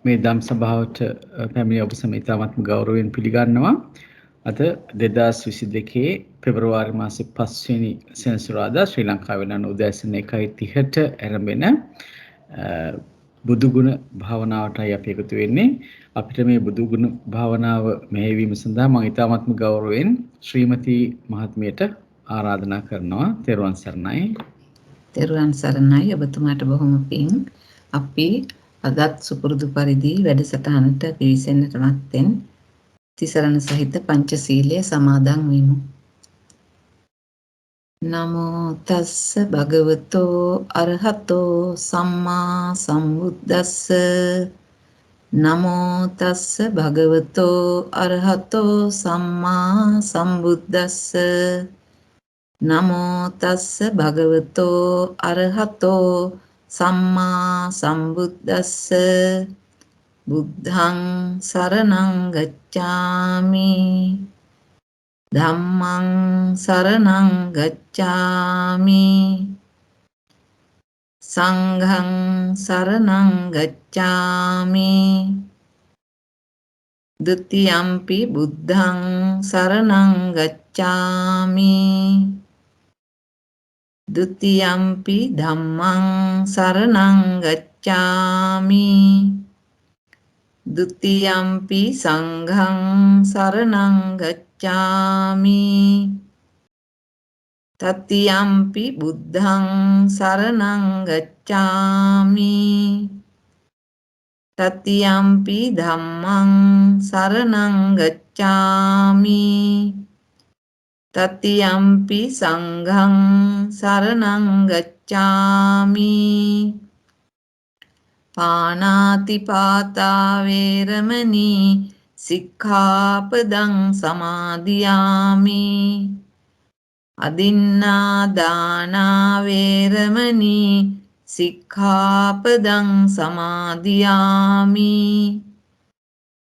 මේ දම් සභාවට පැමිණි ඔබ සැම ඉතාමත්ම ගෞරවයෙන් පිළිගන්නවා. අද 2022 පෙබරවාරි මාසේ 5 වෙනි සෙනසුරාදා ශ්‍රී ලංකාවේ නම් උදෑසන 1:30ට ආරම්භන බුදුගුණ භාවනාවටයි අපි එකතු වෙන්නේ. අපිට මේ බුදුගුණ භාවනාව මෙහෙයවීම සඳහා මම ඉතාමත්ම ගෞරවයෙන් ශ්‍රීමති මහත්මියට ආරාධනා කරනවා. තෙරුවන් සරණයි. තෙරුවන් සරණයි. ඔබතුමාට බොහොම පිං. අපි අදත් සුපුරුදු පරිදි වැඩසටහනට පිවිසෙන්නට මත්තෙන් තිසරණ සහිත පංචශීලය සමාදන් වෙමු. නමෝ තස්ස භගවතෝ අරහතෝ සම්මා සම්බුද්දස්ස. නමෝ තස්ස භගවතෝ අරහතෝ සම්මා සම්බුද්දස්ස. නමෝ තස්ස භගවතෝ අරහතෝ සම්මා සම්බුද්දස්ස. බුද්ධං සරණං ගච්ඡාමි. ධම්මං සරණං ගච්ඡාමි. සංඝං සරණං ගච්ඡාමි. ဒ ුතියම්පි බුද්ධං සරණං ගච්ඡාමි. ဒ ුතියම්පි ධම්මං සරණං ගච්ඡාමි. ဒ ුතියම්පි සංඝං සරණං ගච්ඡාමි. තතියම්පි බුද්ධං සරණං ගච්ඡාමි. තතියම්පි ධම්මං සරණං ගච්ඡාමි. තතියම්පි සංඝං සරණං ගච්ඡාමි. පාණාති පාතා වේරමණී සික්ඛාපදං සමාදියාමි. අදින්නා දානා වේරමණී සික්ඛාපදං සමාදියාමි.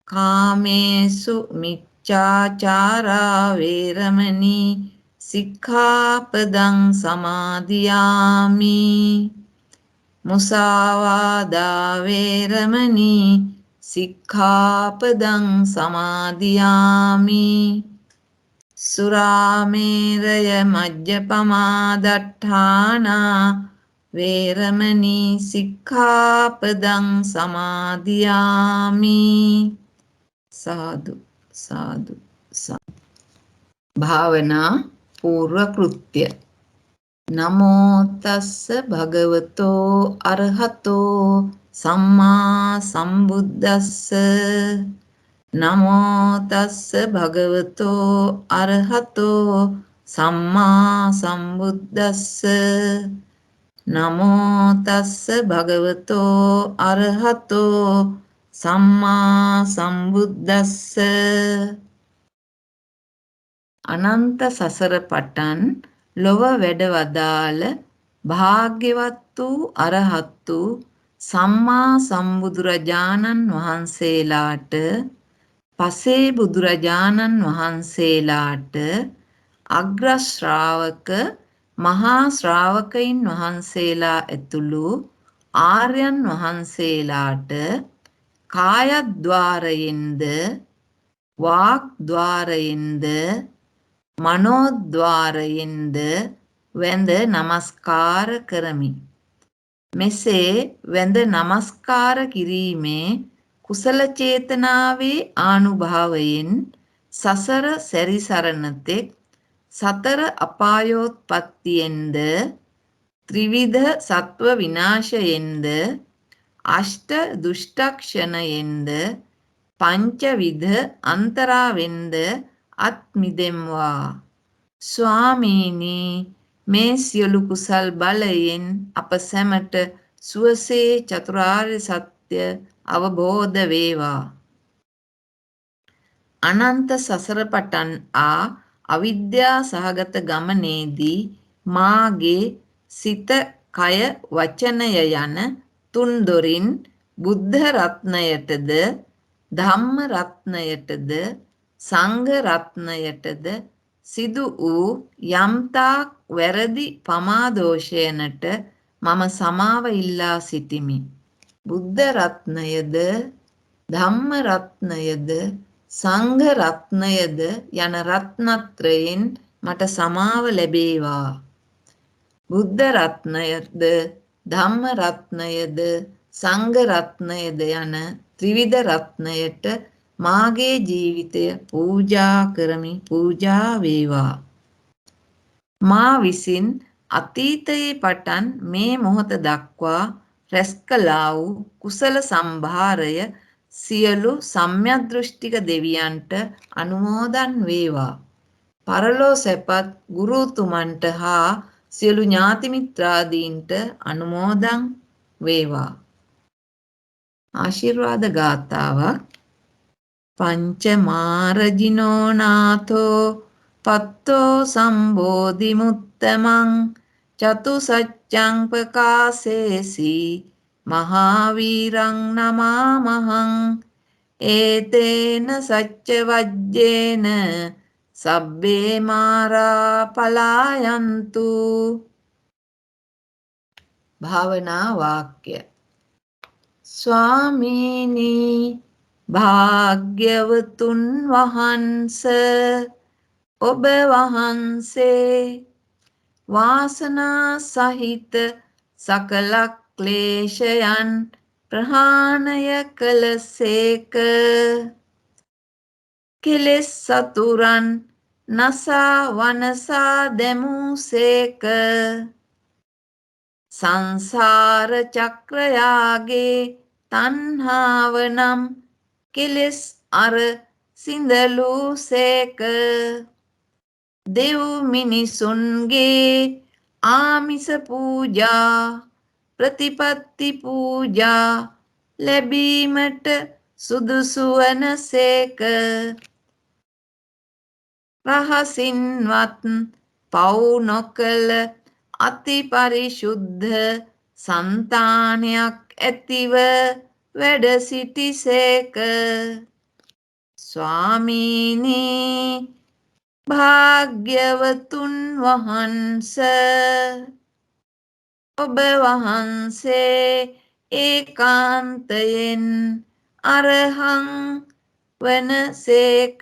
කාමේසු මිච්ඡාචාරා වේරමණී සික්ඛාපදං සමාදියාමි. මුසාවාදා වේරමණී සික්ඛාපදං සමාදියාමි. සුරාමේරය මජ්ජපමා දට්ඨානා වේරමණී සික්ඛාපදං සමාදියාමි. සාදු සාදු සාදු. භාවනා පූර්ව කෘත්‍ය. නමෝ තස්ස භගවතෝ අරහතෝ සම්මා සම්බුද්දස්ස. නමෝ තස්ස භගවතෝ අරහතෝ සම්මා සම්බුද්දස්ස. නමෝ තස්ස භගවතෝ අරහතෝ සම්මා සම්බුද්දස්ස. අනන්ත සසර පටන් ලොව වැඩ වදාළ භාග්‍යවත් වූ අරහත් වූ සම්මා සම්බුදුරජාණන් වහන්සේලාට, පසේ බුදුරජාණන් වහන්සේලාට, අග්‍ර ශ්‍රාවක මහා ශ්‍රාවකයින් වහන්සේලා ඇතුළු ආර්යයන් වහන්සේලාට කායද්්වාරයෙන්ද වාග්ද්වාරයෙන්ද මනෝද්වාරයෙන්ද වැඳ නමස්කාර කරමි. මෙසේ වැඳ නමස්කාර කිරීමේ කුසල චේතනාවේ ආනුභාවයෙන් සසර සැරිසරණතෙක් සතර අපායෝත්පත්තියෙන්ද ත්‍රිවිධ සත්ව විනාශයෙන්ද අෂ්ට දුෂ්ටක්ෂණයෙන්ද පංචවිධ අන්තරාවෙන්ද අත් මිදෙම්වා. ස්වාමීනි, මේ සියලු කුසල් බලයෙන් අප සැමට සුවසේ චතුරාර්ය සත්‍ය අවබෝධ වේවා. අනන්ත සසර පටන් අවිද්‍යා සහගත ගමනේදී මාගේ සිත, කය, වචනය යන තුන්දොරින් බුද්ධ රත්නයටද, ධම්ම රත්නයටද, සංඝ රත්නයටද සිදු වූ යම්තාක් වැරදි පමාදෝෂයනට මම සමාව ඉල්ලා සිටිමි. බුද්ධ රත්නයද, ධම්ම රත්නයද සංඝ රත්නයද යන රත්නත්‍රයෙන් මට සමාව ලැබේවා. බුද්ධ රත්නයද ධම්ම රත්නයද සංඝ රත්නයද යන ත්‍රිවිධ රත්නයට මාගේ ජීවිතය පූජා කරමි. පූජා වේවා. මා විසින් අතීතයේ පටන් මේ මොහොත දක්වා රැස් කළා වූ කුසල සම්භාරය සියලු සම්‍යක්දෘෂ්ටික දෙවියන්ට අනුමෝදන් වේවා. පරලෝ සැපත් ගුරුතුමන්ට හා සියලු ඥාති මිත්‍රාදීන්ට අනුමෝදන් වේවා. ආශිර්වාද ගාථාවක්. පංචමාරජිනෝ නාථෝ පත්තෝ සම්බෝධි මුත්තමං චතු සච්ඡං ප්‍රකාශේසි මහාවීරං නමාමහං ඒතේන සච්ච වජ්ජේන සබ්බේ මාරා පලායන්තු. භාවනා වාක්‍ය. ස්වාමීනි භාග්‍යවතුන් වහන්ස ඔබ වහන්සේ වාසනා සහිත සකල ක්ලේශයන් ප්‍රහාණය කළසේක. කෙලෙස් සතුරන් නසා වනසා දැමූසේක. සංසාර චක්‍රයාගේ තණ්හාව නම් කෙලෙස් අර සිඳලූසේක. දෙව් මිනිසුන්ගේ ආමිස පූජා ප්‍රතිපත්ති පූජා ලැබීමට සුදුසු වනසේක. රහසින්වත් පව් නොකළ අති පරිශුද්ධ సంతాනයක් ඇතිව වැඩ සිටිසේක. ස්වාමීනි භාග්‍යවතුන් වහන්ස ඔබ වහන්සේ ඒකාන්තයෙන් අරහං වනසේක.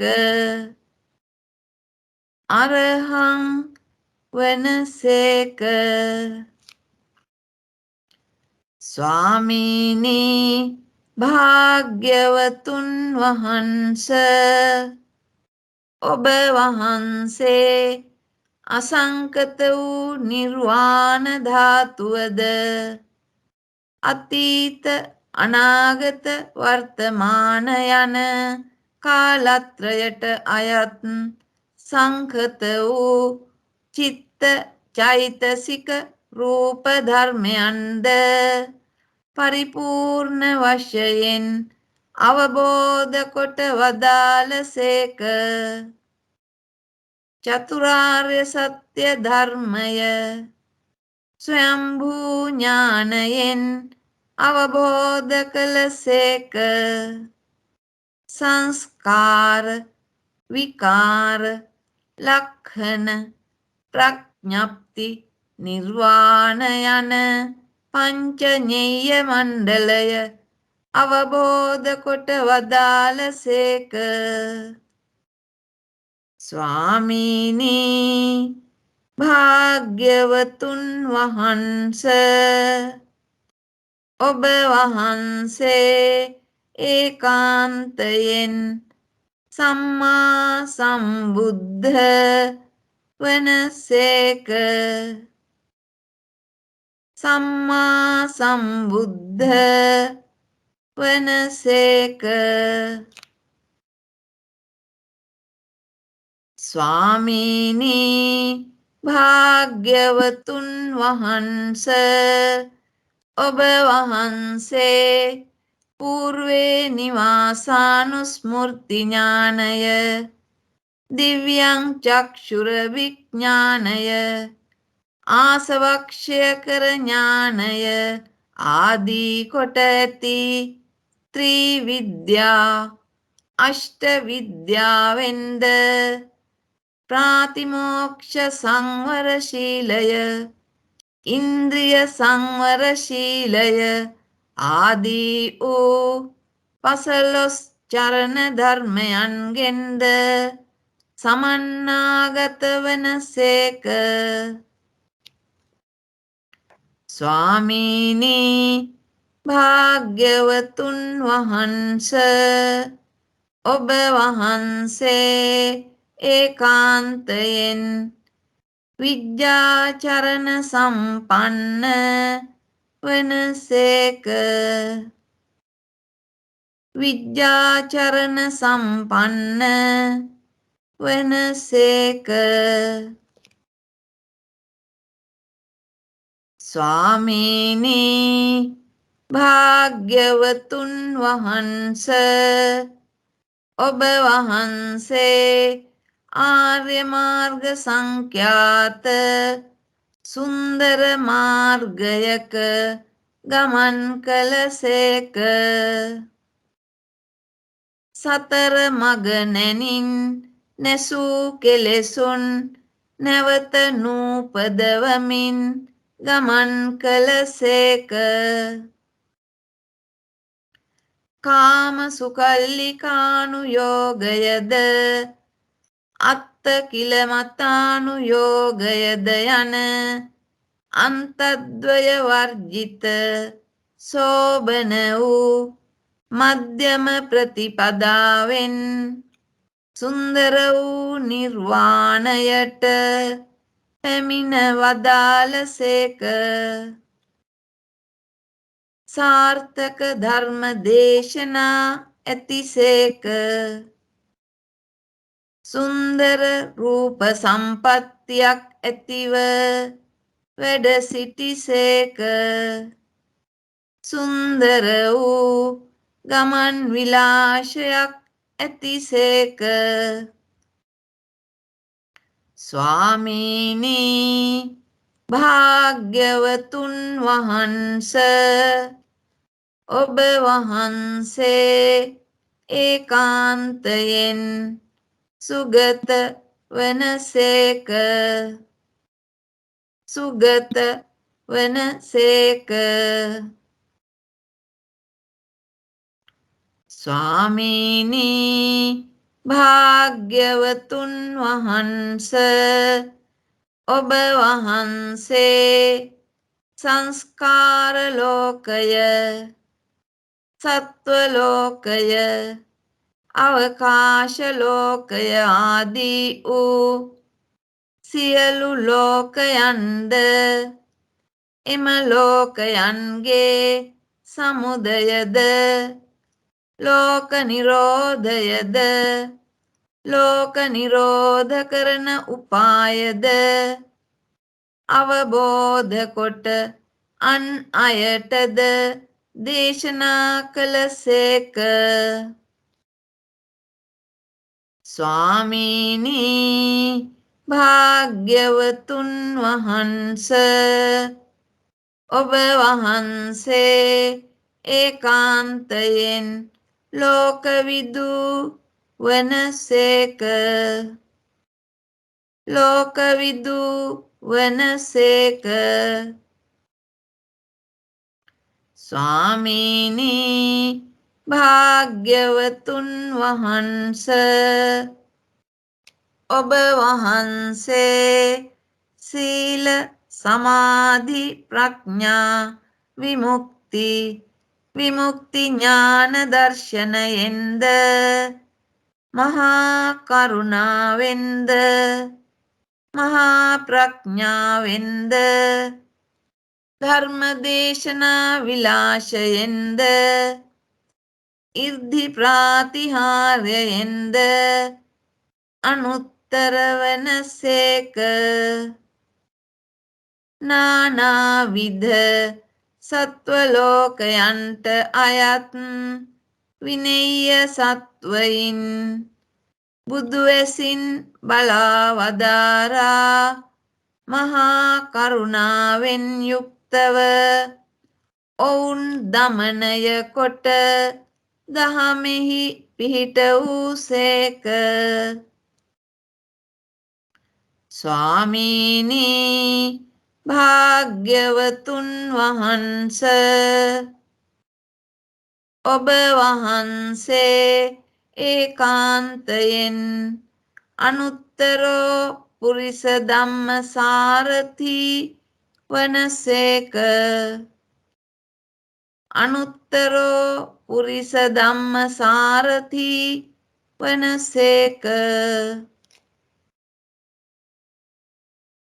අරහං වනසේක. ස්වාමීනි භාග්‍යවතුන් වහන්ස ඔබ වහන්සේ අසංකත වූ නිර්වාණ ධාතුවද අතීත අනාගත වර්තමාන යන කාලත්‍රයට අයත් සංකත වූ චිත්ත චෛතසික රූප ධර්මයන්ද පරිපූර්ණ වශයෙන් අවබෝධ කොට වදාළසේක. චතුරාර්ය සත්‍ය ධර්මය ස්වයම්භූ ඥානයෙන් අවබෝධ කළසේක. සංස්කාර විකාර ලක්ෂණ ප්‍රඥප්ති නිර්වාණ යන පංචඤ්ඤය මණ්ඩලය අවබෝධ කොට වදාළසේක. ස්වාමීනි භාග්‍යවතුන් වහන්ස ඔබ වහන්සේ ඒකාන්තයෙන් සම්මා සම්බුද්ධ වනසේක. සම්මා සම්බුද්ධ වනසේක. ස්වාමීනි භාග්‍යවතුන් වහන්ස ඔබ වහන්සේ పూర్වේ නිවාසානුස්මෘති ඥානය දිව්‍යං චක්ෂුර විඥානය ආසවක්ෂය කර ඥානය ආදී කොට ඇති ත්‍රිවිද්‍යා අෂ්ට විද්‍යාවෙන්ද ප්‍රාතිමෝක්ෂ සංවර ශීලය ඉන්ද්‍රිය සංවර ශීලය ආදී වූ පසළොස් චරණ ධර්මයන්ගෙන්ද සමන්නාගත වනසේක. ස්වාමීනි භාග්‍යවතුන් වහන්ස, ඔබ වහන්සේ ඒකාන්තයෙන් විද්‍යාචරණ සම්පන්න වනසේක. විද්‍යාචරණ සම්පන්න වනසේක. ස්වාමීනි භාග්‍යවතුන් වහන්ස, ඔබ වහන්සේ ආර්ය මාර්ග සංඛ්‍යාත සුන්දර මාර්ගයක ගමන් කළසේක. සතර මග නැනින් නැසූ කෙලෙසුන් නැවත නූපදවමින් ගමන් කළසේක. කාම සුකල්ලිකානුයෝගයද අත්ත කිලමතානුයෝගයද යන අන්තද්වය වර්ජිත සෝබන වූ මධ්‍යම ප්‍රතිපදාවෙන් සුන්දර වූ නිර්වාණයට පැමිණ වදාළසේක. සාර්ථක ධර්ම දේශනා ඇතිසේක. සුන්දර රූප සම්පත්තියක් ඇතිව වැඩ සිටිසේක. සුන්දර වූ ගමන් විලාශයක් ඇතිසේක. ස්වාමීනි භාග්‍යවතුන් වහන්ස, ඔබ වහන්සේ ඒකාන්තයෙන් සුගත වනසේක. සුගත වනසේක. ස්වාමීනි භාග්‍යවතුන් වහන්ස, ඔබ වහන්සේ සංස්කාර ලෝකය, සත්ව ලෝකය, අවකාශ ලෝකය ආදී වූ සියලු ලෝකයන්ද එම ලෝකයන්ගේ සමුදයද ලෝක නිරෝධයද ලෝක නිරෝධ කරන උපායද අවබෝධ කොට අන් අයටද දේශනා කළසේක. ස්වාමීනි භාග්‍යවතුන් වහන්ස, ඔබ වහන්සේ ඒකාන්තයෙන් ලෝකවිදු වනසේක. ලෝකවිදු වනසේක. ස්වාමීනි භාග්‍යවතුන් වහන්ස, ඔබ වහන්සේ සීල සමාධි ප්‍රඥා විමුක්ති ඥාන දර්ශනයෙන්ද මහා කරුණාවෙන්ද මහා ප්‍රඥාවෙන්ද ධර්මදේශනා විලාශයෙන්ද ඉර්ධි ප්‍රාතිහාර්යයෙන්ද අනුත්තර වනසේක. නානාවිධ සත්වලෝකයන්ට අයත් විනේය සත්වයින් බුදුවැසින් බලා වදාරා මහා කරුණාවෙන් යුක්තව ඔවුන් දමනය කොට දහමෙහි පිහිට වූසේක. ස්වාමීනි භාග්‍යවතුන් වහන්ස, ඔබ වහන්සේ ඒකාන්තයෙන් අනුත්තරෝ පුරිස ධම්මසාරථි වනසේක. අනුත්තරෝ පුරිස ධම්මසාරථි වනසේක.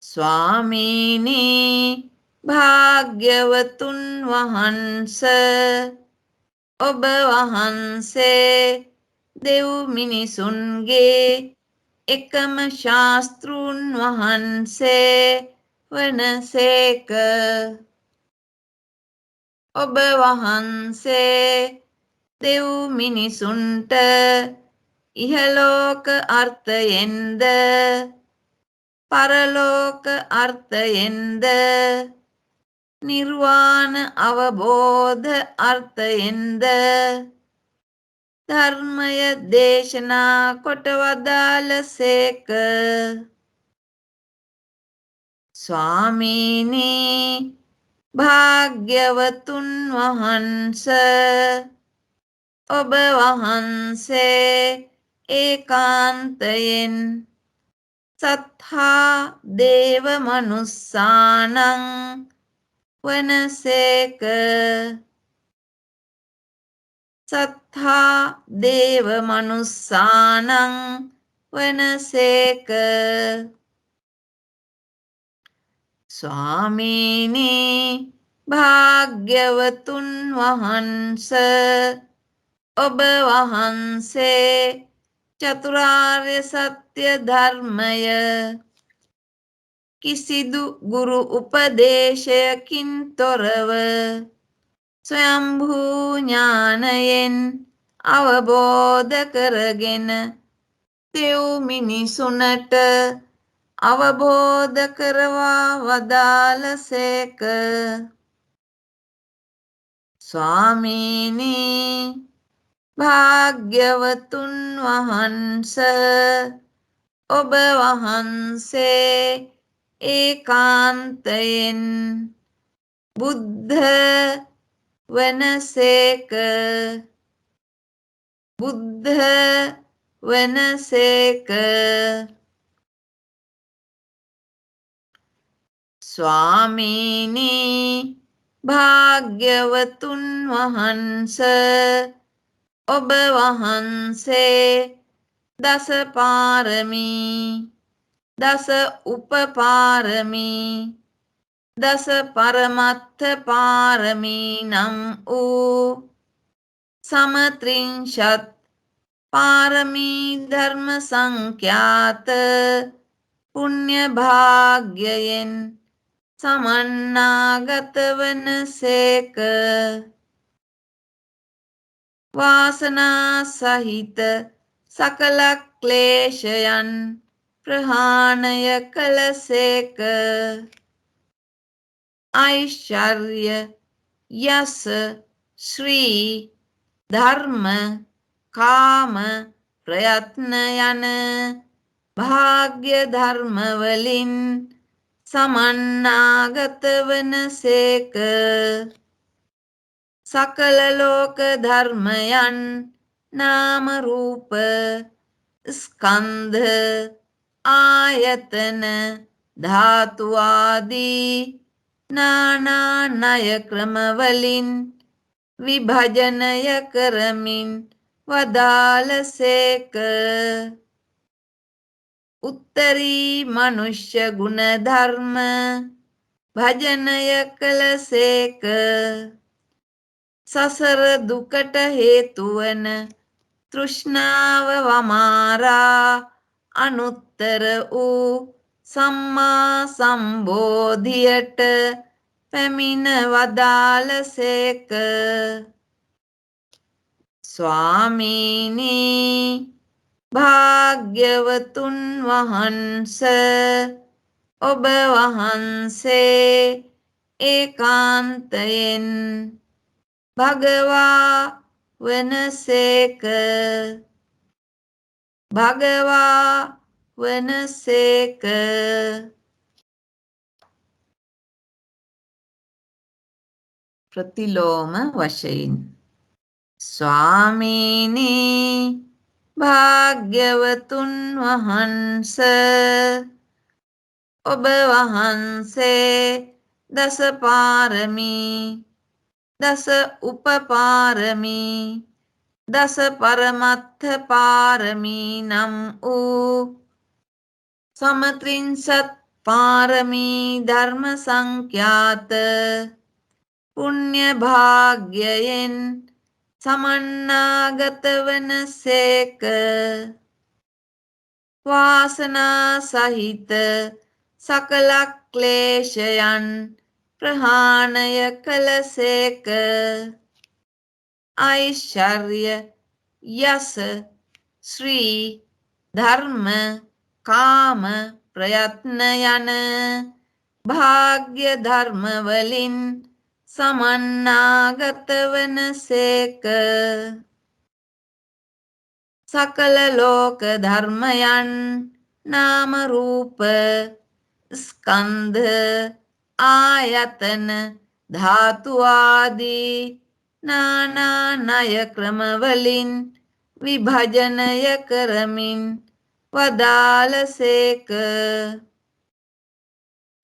ස්වාමීනි භාග්‍යවතුන් වහන්ස, ඔබ වහන්සේ දෙව් මිනිසුන්ගේ එකම ශාස්තෘන් වහන්සේ වනසේක. ඔබ වහන්සේ දෙව් මිනිසුන්ට ඉහලෝක අර්ථයෙන්ද පරලෝක අර්ථයෙන්ද නිර්වාණ අවබෝධ අර්ථයෙන්ද ධර්මය දේශනා කොට වදාළසේක. ස්වාමීනි භාග්‍යවතුන් වහන්ස, ඔබ වහන්සේ ඒකාන්තයෙන් සත්හා දේව මනුස්සානං වනසේක. සත්හා දේව මනුස්සානං වනසේක. ස්වාමීනි භාග්‍යවතුන් වහන්ස, ඔබ වහන්සේ චතුරාර්ය සත්‍ය ධර්මය කිසිදු ගුරු උපදේශයකින් තොරව ස්වයම්භූ ඥානයෙන් අවබෝධ කරගෙන දෙව් මිනිසුනට අවබෝධ කරවා වදාළසේක. ස්වාමීනි භාග්‍යවතුන් වහන්ස, ඔබ වහන්සේ ඒකාන්තයෙන් බුද්ධ වනසේක. බුද්ධ වනසේක. ස්වාමීනි භාග්‍යවතුන් වහන්ස, ඔබ වහන්සේ දස පාරමී, දස උපපාරමී, දස පරමත්ථ පාරමී නම් වූ සමත්‍රිංශත් පාරමී ධර්ම සංඛ්‍යාත පුණ්‍ය භාග්‍යයෙන් සමන්නාගත වනසේක. වාසනා සහිත සකල ක්ලේශයන් ප්‍රහාණය කළසේක. ඓශ්චර්ය යස ශ්‍රී ධර්ම කාම ප්‍රයත්න යන භාග්‍ය ධර්ම වලින් සමන්නාගත වනසේක. සකල ලෝක ධර්මයන් නාම රූප ස්කන්ධ ආයතන ධාතු ආදී නානා ණය ක්‍රම වලින් විභජනය කරමින් වදාළසේක. උත්තරී මනුෂ්‍ය ගුණ ධර්ම භජනය කළසේක. සසර දුකට හේතු වන තෘෂ්ණාව වමාරා අනුත්තර වූ සම්මා සම්බෝධියට පැමිණ වදාළසේක. ස්වාමීනි භාග්‍යවතුන් වහන්ස, ඔබ වහන්සේ ඒකාන්තයෙන් භගවා වනසේක. භගවා වනසේක. ප්‍රතිලෝම වශයෙන් ස්වාමීනි භාග්‍යවතුන් වහන්ස ඔබ වහන්සේ දස පාරමී දස උපපාරමී දස පරමත්ථ පාරමී නම් වූ සමත්‍රිංසත් පාරමී ධර්ම සංඛ්‍යාත පුණ්‍ය භාග්‍යයෙන් සමන්නාගත වන සේක. වාසනා සහිත සකල ක්ලේශයන් ප්‍රහාණය කළ සේක. ඓශ්චර්ය යස ශ්‍රී ධර්ම කාම ප්‍රයත්න යන භාග්‍ය ධර්ම වලින් සමන්නාගත වන සේක. සකල ලෝක ධර්මයන් නාම රූප ස්කන්ධ ආයතන ධාතු ආදී නානා ණය ක්‍රම වලින් විභජනය කරමින් වදාළසේක.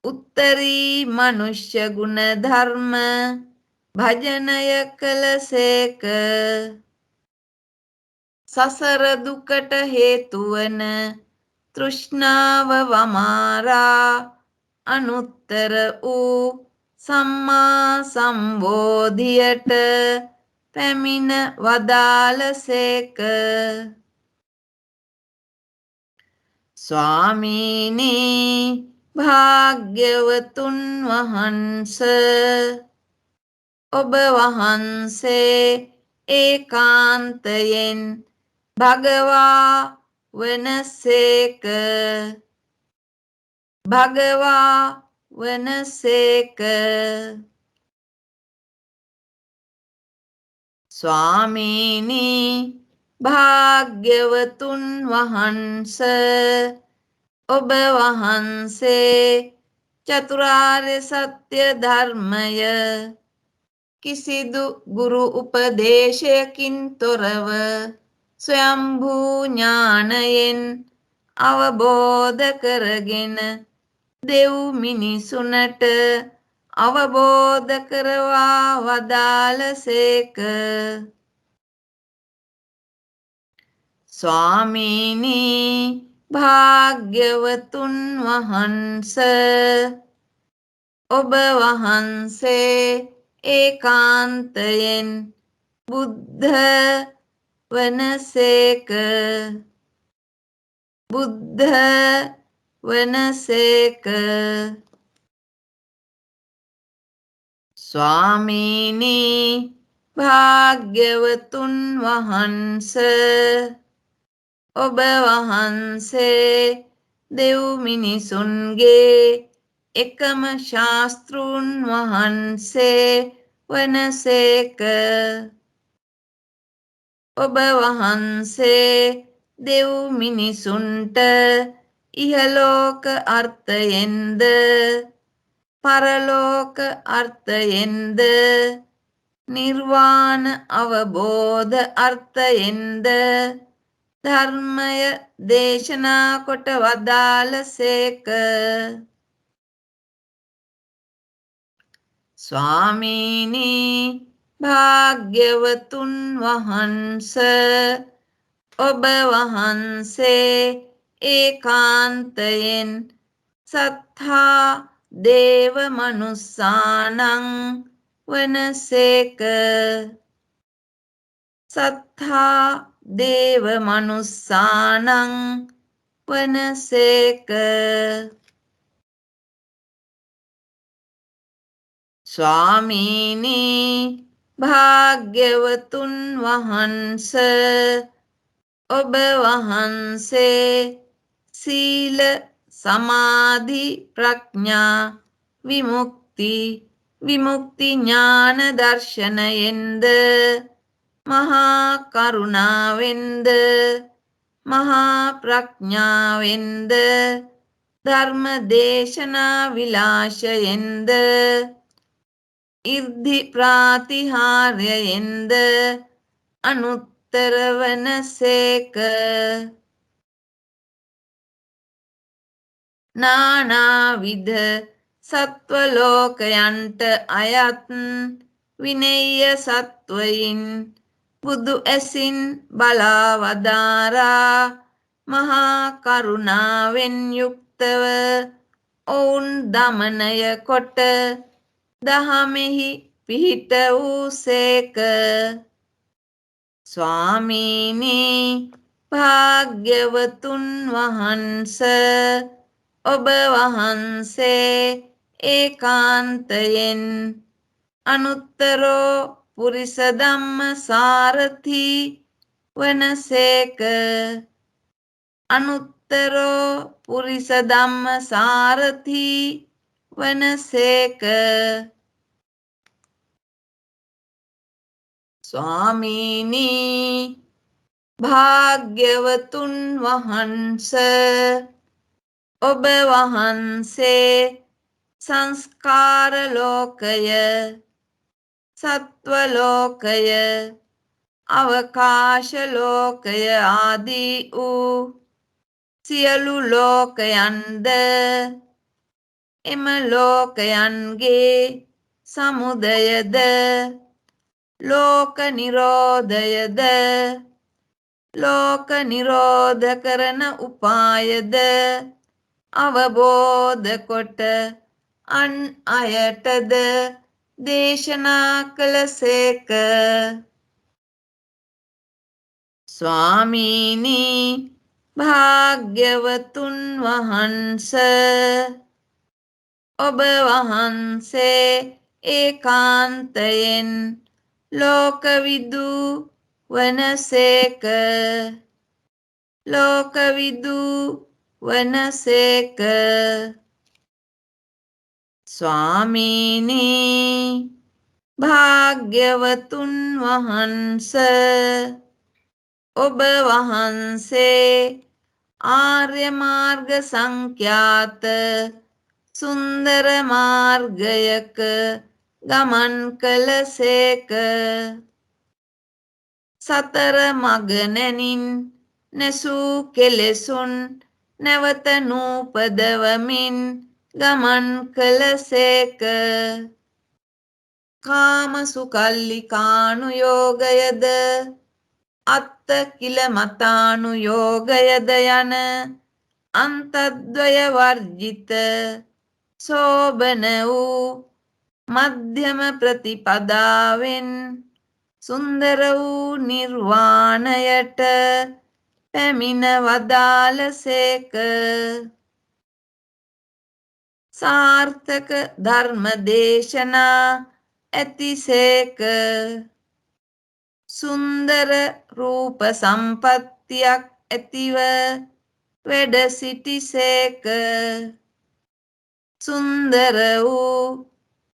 උත්තරී මනුෂ්‍ය ගුණ ධර්ම භජනය කළසේක. සසර දුකට හේතු වන තෘෂ්ණාව වමාරා අනුත්තර වූ සම්මා සම්බෝධියට පැමිණ වදාළසේක. ස්වාමීනි භාග්‍යවතුන් වහන්ස ඔබ වහන්සේ ඒකාන්තයෙන් භගවා වනසේක. භගවා වනසේක. ස්වාමීනි භාග්‍යවතුන් වහන්ස ඔබ වහන්සේ චතුරාර්ය සත්‍ය ධර්මය කිසිදු ගුරු උපදේශයකින් තොරව ස්වයම්භූ ඥානයෙන් අවබෝධ කරගෙන දෙව් මිනිසුනට අවබෝධ කරවා වදාළසේක. ස්වාමීනි භාග්‍යවතුන් වහන්ස ඔබ වහන්සේ ඒකාන්තයෙන් බුද්ධ වනසේක. බුද්ධ වනසේක. ස්වාමීනි භාග්‍යවතුන් වහන්ස ඔබ වහන්සේ දෙව් මිනිසුන්ගේ එකම ශාස්තෘන් වහන්සේ වනසේක. ඔබ වහන්සේ දෙව් මිනිසුන්ට ඉහලෝක අර්ථයෙන්ද පරලෝක අර්ථයෙන්ද නිර්වාණ අවබෝධ අර්ථයෙන්ද ධර්මය දේශනා කොට වදාළසේක. ස්වාමීනි භාග්‍යවතුන් වහන්ස ඔබ වහන්සේ ඒකාන්තයෙන් සත්තා දේව මනුස්සානං වනසේක. සත්තා දේව මනුස්සානං වනසේක. ස්වාමීනි භාග්‍යවතුන් වහන්ස ඔබ වහන්සේ සීල සමාධි ප්‍රඥා විමුක්ති ඥාන දර්ශනයෙන්ද මහා කරුණාවෙන්ද මහා ප්‍රඥාවෙන්ද ධර්ම දේශනා විලාශයෙන්ද ඉර්ධි ප්‍රාතිහාර්යයෙන්ද අනුත්තර වනසේක. නානාවිධ සත්වලෝකයන්ට අයත් විනේය සත්වයින් බුදු ඇසින් බලා වදාරා මහා කරුණාවෙන් යුක්තව ඔවුන් දමනය කොට දහමෙහි පිහිට වූසේක. ස්වාමීනි භාග්‍යවතුන් වහන්ස ඔබ වහන්සේ ඒකාන්තයෙන් අනුත්තරෝ පුරිස ධම්ම සාරථි වනසේක. අනුත්තරෝ පුරිස ධම්ම සාරථි වනසේක. ස්වාමීනි භාග්‍යවතුන් වහන්ස ඔබ වහන්සේ සංස්කාර ලෝකය, සත්ව ලෝකය, අවකාශ ලෝකය ආදී වූ සියලු ලෝකයන්ද එම ලෝකයන්ගේ සමුදයද ලෝක නිරෝධයද ලෝක නිරෝධ කරන උපායද අවබෝධ කොට අන් අයටද දේශනා කළසේක. ස්වාමීනි භාග්‍යවතුන් වහන්ස ඔබ වහන්සේ ඒකාන්තයෙන් ලෝකවිදු වනසේක. ලෝකවිදු වනසේක. ස්වාමීනි භාග්‍යවතුන් වහන්ස ඔබ වහන්සේ ආර්ය මාර්ග සංඛ්‍යාත සුන්දර මාර්ගයක ගමන් කළසේක. සතර මග නැනින් නැසූ කෙලෙසුන් නැවත නූපදවමින් ගමන් කළසේක. කාම සුකල්ලිකානුයෝගයද අත්ත කිලමතානුයෝගයද යන අන්තද්වය වර්ජිත සෝබන වූ මධ්‍යම ප්‍රතිපදාවෙන් සුන්දර වූ නිර්වාණයට පැමිණ වදාළසේක. සාර්ථක ධර්ම දේශනා ඇතිසේක. සුන්දර රූප සම්පත්තියක් ඇතිව වැඩ සිටිසේක. සුන්දර වූ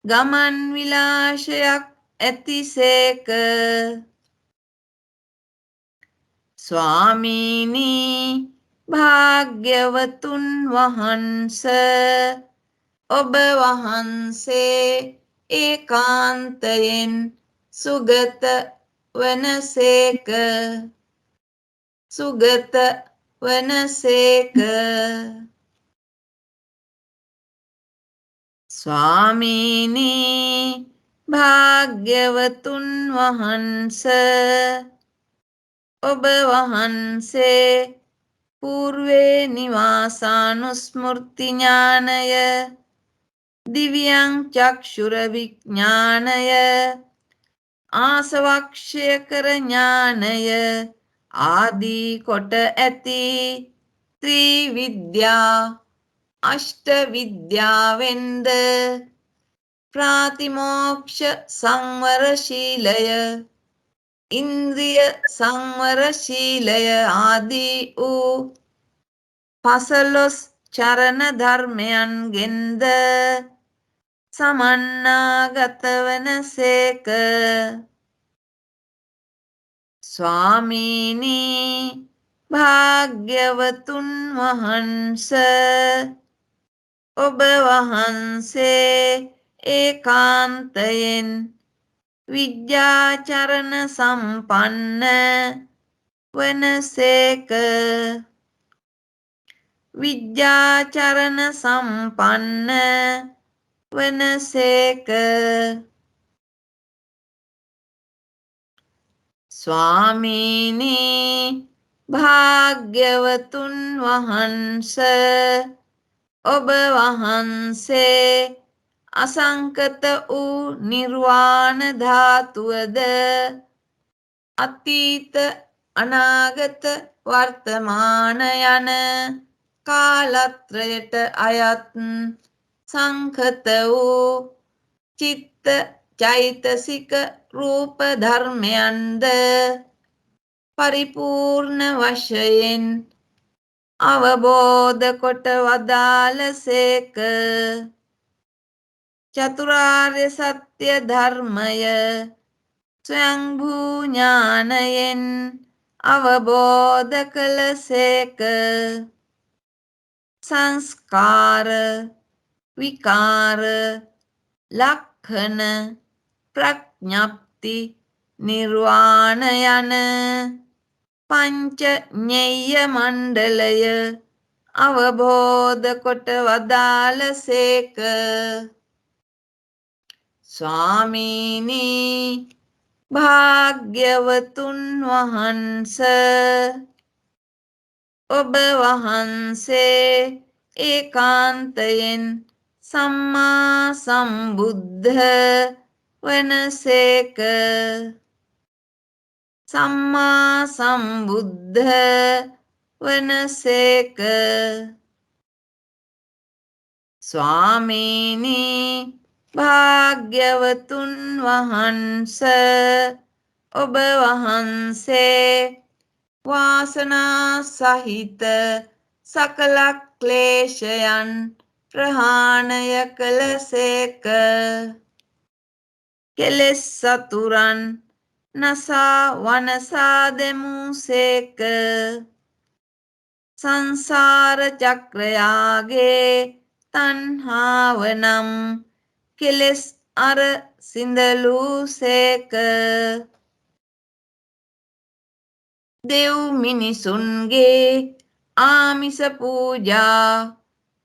ගමන් විලාශයක් ඇතිසේක. ස්වාමීනි භාග්‍යවතුන් වහන්ස ඔබ වහන්සේ ඒකාන්තයෙන් සුගත වනසේක. සුගත වනසේක. ස්වාමීනි භාග්‍යවතුන් වහන්ස ඔබ වහන්සේ పూర్වේ නිවාසානුස්මෘති ඥානය, දිව්‍යං චක්ෂුර විඥානය, ආසවක්ෂය කර ඥානය ආදී කොට ඇති ත්‍රිවිද්‍යා අෂ්ට විද්‍යාවෙන්ද ප්‍රාතිමෝක්ෂ සංවර ශීලය, ඉන්ද්‍රිය සංවර ශීලය ආදී වූ 15 චරණ ධර්මයන්ගෙන්ද සමන්නාගත වනසේක. ස්වාමීනි භාග්‍යවතුන් වහන්ස ඔබ වහන්සේ ඒකාන්තයෙන් විද්‍යාචරණ සම්පන්න වනසේක. විද්‍යාචරණ සම්පන්න වනසේක. ස්වාමීනි භාග්‍යවතුන් වහන්ස ඔබ වහන්සේ අසංකත වූ නිර්වාණ ධාතුවද අතීත අනාගත වර්තමාන යන කාලත්‍රයට අයත් සංකත වූ චිත්ත චෛතසික රූප ධර්මයන්ද පරිපූර්ණ වශයෙන් අවබෝධ කොට වදාළසේක. චතුරාර්ය සත්‍ය ධර්මය ස්වයංභූ ඥානයෙන් අවබෝධ කළසේක. සංස්කාර විකාර ලක්ඛන ප්‍රඥප්ති නිර්වාණ යන පංච ඤෙය්‍ය මණ්ඩලය අවබෝධ කොට වදාළසේක. ස්වාමීනි භාග්‍යවතුන් වහන්ස ඔබ වහන්සේ ඒකාන්තයෙන් සම්මා සම්බුද්ධ වනසේක. සම්මා සම්බුද්ධ වනසේක. ස්වාමීනි භාග්‍යවතුන් වහන්ස ඔබ වහන්සේ වාසනා සහිත සකල ක්ලේශයන් ප්‍රහාණය කළසේක. කෙලෙස් සතුරන් නසා වනසා දෙමුසේක. සංසාර චක්‍රයාගේ තණ්හාව නම් කෙලෙස් අර සිඳලූසේක. දෙව් මිනිසුන්ගේ ආමිස පූජා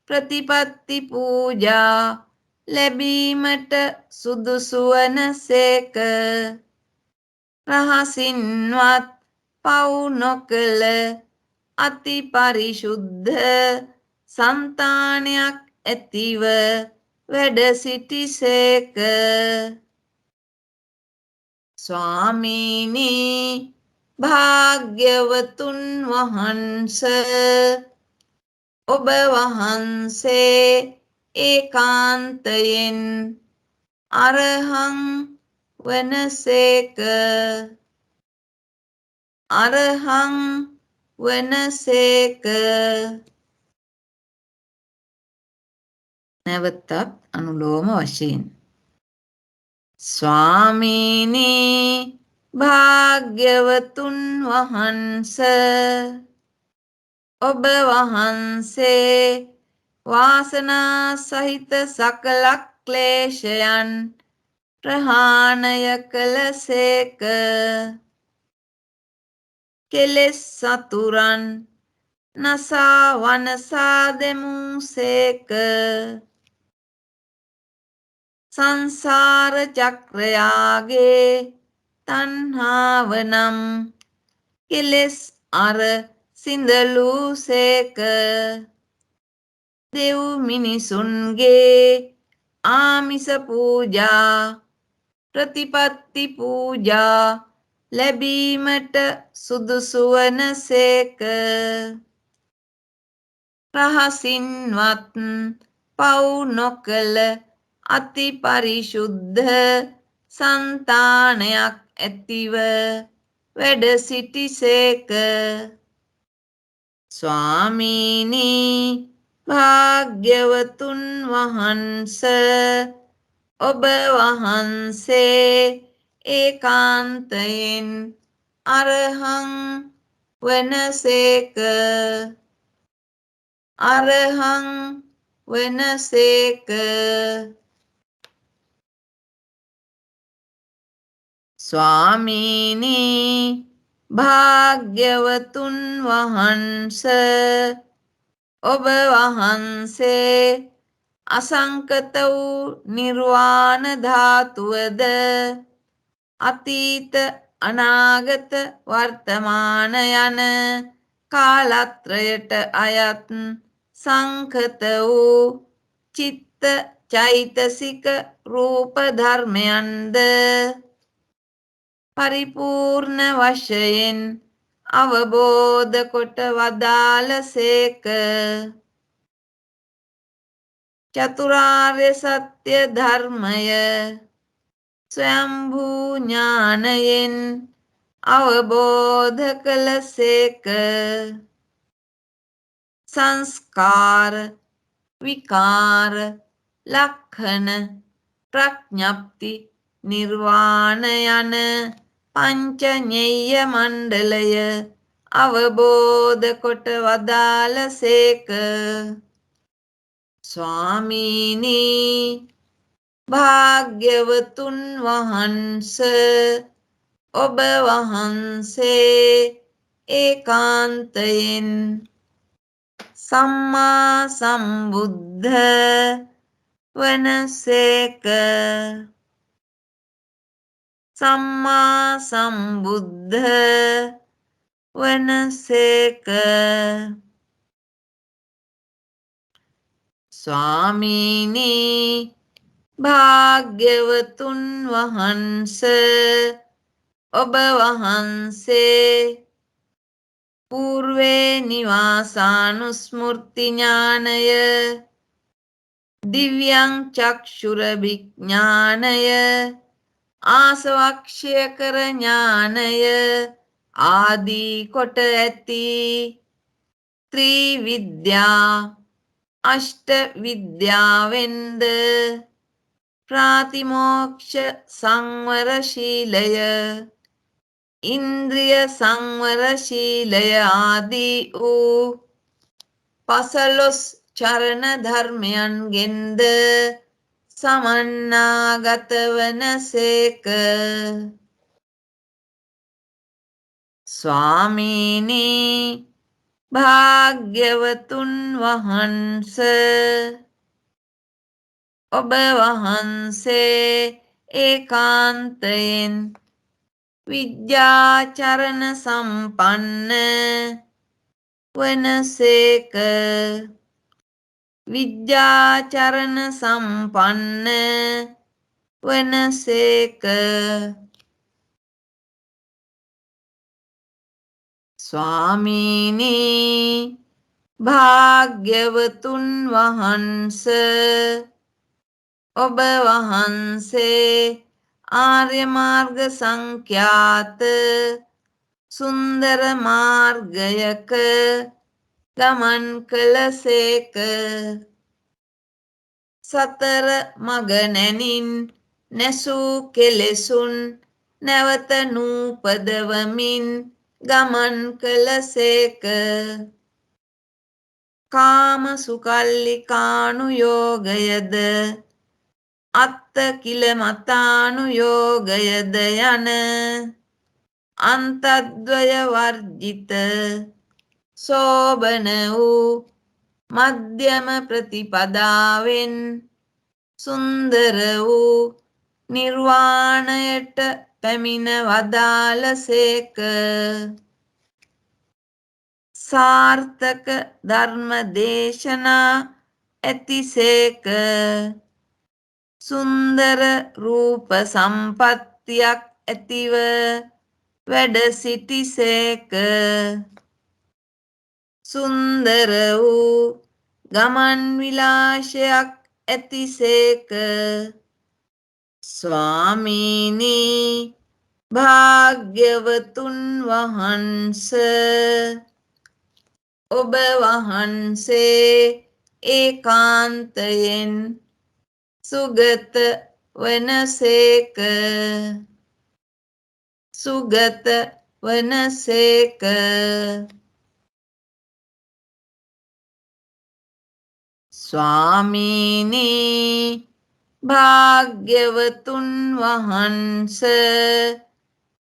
ප්‍රතිපත්ති පූජා ලැබීමට සුදුසු වනසේක. රහසින්වත් පව් නොකළ අති පරිශුද්ධ సంతాනයක් ඇතිව වැඩ සිටිසේක. ස්වාමීනි භාග්‍යවතුන් වහන්ස ඔබ වහන්සේ ඒකාන්තයෙන් අරහං වනසේක. අරහං වනසේක. නැවතත් අනුලෝම වශයෙන්. ස්වාමීනි භාග්‍යවතුන් වහන්ස ඔබ වහන්සේ වාසනා සහිත සකල ක්ලේශයන් ප්‍රහාණය කළසේක. කෙලෙස් සතුරන් නසා වනසා දෙමුසේක. සංසාර චක්‍රයාගේ තණ්හාව නම් කෙලෙස් අර සිඳලූසේක. දෙව් මිනිසුන්ගේ ආමිස පූජා ප්‍රතිපත්ති පූජා ලැබීමට සුදුසු වනසේක. රහසින්වත් පව් නොකළ අති පරිශුද්ධ సంతాනයක් ඇතිව වැඩ සිටිසේක. ස්වාමීනි භාග්‍යවතුන් වහන්ස ඔබ වහන්සේ ඒකාන්තයෙන් අරහං වනසේක. අරහං වනසේක. ස්වාමීනි භාග්‍යවතුන් වහන්ස ඔබ වහන්සේ අසංකත වූ නිර්වාණ ධාතුවද අතීත අනාගත වර්තමාන යන කාලත්‍රයට අයත් සංකත වූ චිත්ත චෛතසික රූප ධර්මයන්ද පරිපූර්ණ වශයෙන් අවබෝධ කොට වදාළසේක. චතුරාර්ය සත්‍ය ධර්මය ස්වයම්භූ ඥානයෙන් අවබෝධ කළසේක. සංස්කාර විකාර ලක්ෂණ ප්‍රඥප්ති නිර්වාණ යන පංචඤ්ඤය මණ්ඩලය අවබෝධ කොට වදාළසේක. ස්වාමීනි භාග්‍යවතුන් වහන්ස ඔබ වහන්සේ ඒකාන්තයෙන් සම්මා සම්බුද්ධ වනසේක. සම්මා සම්බුද්ධ වනසේක. ස්වාමීනි භාග්‍යවතුන් වහන්ස ඔබ වහන්සේ పూర్වේ නිවාසානුස්මෘති ඥානය දිව්‍යං චක්ෂුර විඥානය ආසවක්ෂය කර ඥානය ආදී කොට ඇති ත්‍රිවිද්‍යා අෂ්ට විද්‍යාවෙන්ද ප්‍රාතිමෝක්ෂ සංවර ශීලය ඉන්ද්‍රිය සංවර ශීලය ආදී වූ පසළොස් චරණ ධර්මයන්ගෙන්ද සමන්නාගත වනසේක. ස්වාමීනි භාග්‍යවතුන් වහන්ස ඔබ වහන්සේ ඒකාන්තයෙන් විද්‍යාචරණ සම්පන්න වනසේක. විද්‍යාචරණ සම්පන්න වනසේක. ස්වාමීනි භාග්‍යවතුන් වහන්ස ඔබ වහන්සේ ආර්ය මාර්ග සංඛ්‍යාත සුන්දර මාර්ගයක ගමන් කළසේක. සතර මග නැනින් නැසූ කෙලෙසුන් නැවත නූපදවමින් ගමන් කළසේක. කාම සුකල්ලිකානුයෝගයද අත්ත කිලමතානුයෝගයද යන අන්තද්වය වර්ජිත සෝබන වූ මධ්‍යම ප්‍රතිපදාවෙන් සුන්දර වූ නිර්වාණයට පැමිණ වදාළසේක. සාර්ථක ධර්ම දේශනා ඇතිසේක. සුන්දර රූප සම්පත්තියක් ඇතිව වැඩ සිටිසේක. සුන්දර වූ ගමන් විලාසයක් ඇතිසේක. ස්වාමීනි භාග්‍යවතුන් වහන්ස ඔබ වහන්සේ ඒකාන්තයෙන් සුගත වනසේක. සුගත වනසේක. ස්වාමීනි භාග්‍යවතුන් වහන්ස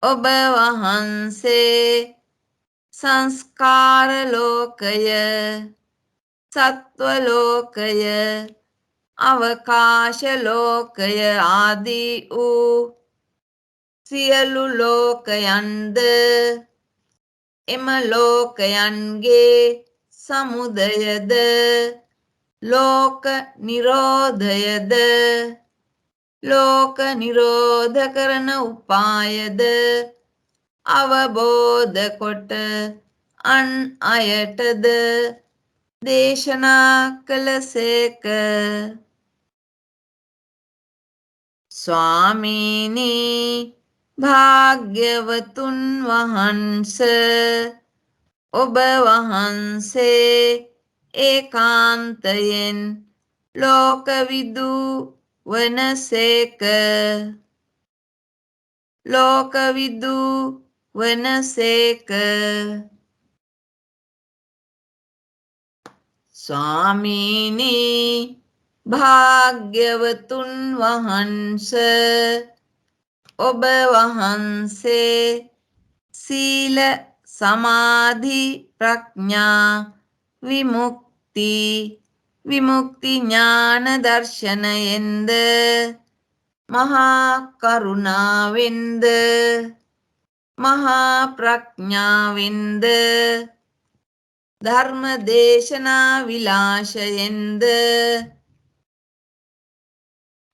ඔබ වහන්සේ සංස්කාර ලෝකය, සත්ව ලෝකය, අවකාශ ලෝකය ආදී වූ සියලු ලෝකයන්ද එම ලෝකයන්ගේ සමුදයද ලෝක නිරෝධයද ලෝක නිරෝධ කරන උපායද අවබෝධ කොට අන් අයටද දේශනා කළසේක. ස්වාමීනී භාග්‍යවතුන් වහන්ස, ඔබ වහන්සේ ඒකාන්තයෙන් ලෝකවිදු වනසේක. ලෝකවිදු වනසේක. ස්වාමීනී භාග්‍යවතුන් වහන්ස, ඔබ වහන්සේ සීල සමාධි ප්‍රඥා විමුක්ති ඥාන දර්ශනයෙන්ද මහා කරුණාවෙන්ද මහා ප්‍රඥාවෙන්ද ධර්ම දේශනා විලාශයෙන්ද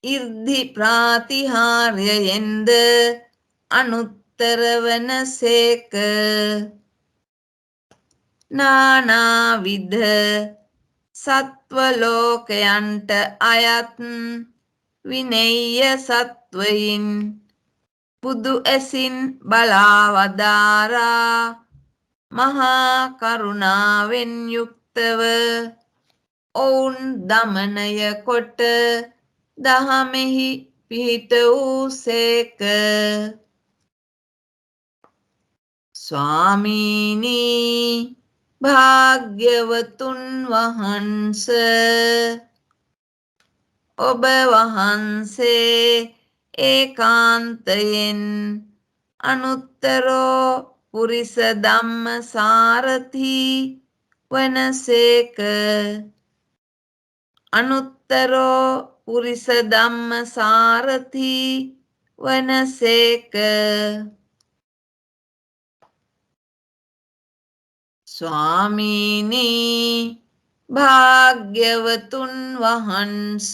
ඉර්ධි ප්‍රාතිහාර්යයෙන්ද අනුත්තර වනසේක. නානාවිධ සත්ව ලෝකයන්ට අයත් විනෙය්‍ය සත්වයින් බුදු ඇසින් බලා වදාරා මහා කරුණාවෙන් යුක්තව ඔවුන් දමනය කොට දහමෙහි පිහිට වූසේක. ස්වාමීනී භාග්‍යවතුන් වහන්ස, ඔබ වහන්සේ ඒකාන්තයෙන් අනුත්තරෝ පුරිස ධම්ම සාරථි වනසේක. අනුත්තරෝ පුරිස ධම්ම සාරථි වනසේක. ස්වාමීනී භාග්‍යවතුන් වහන්ස,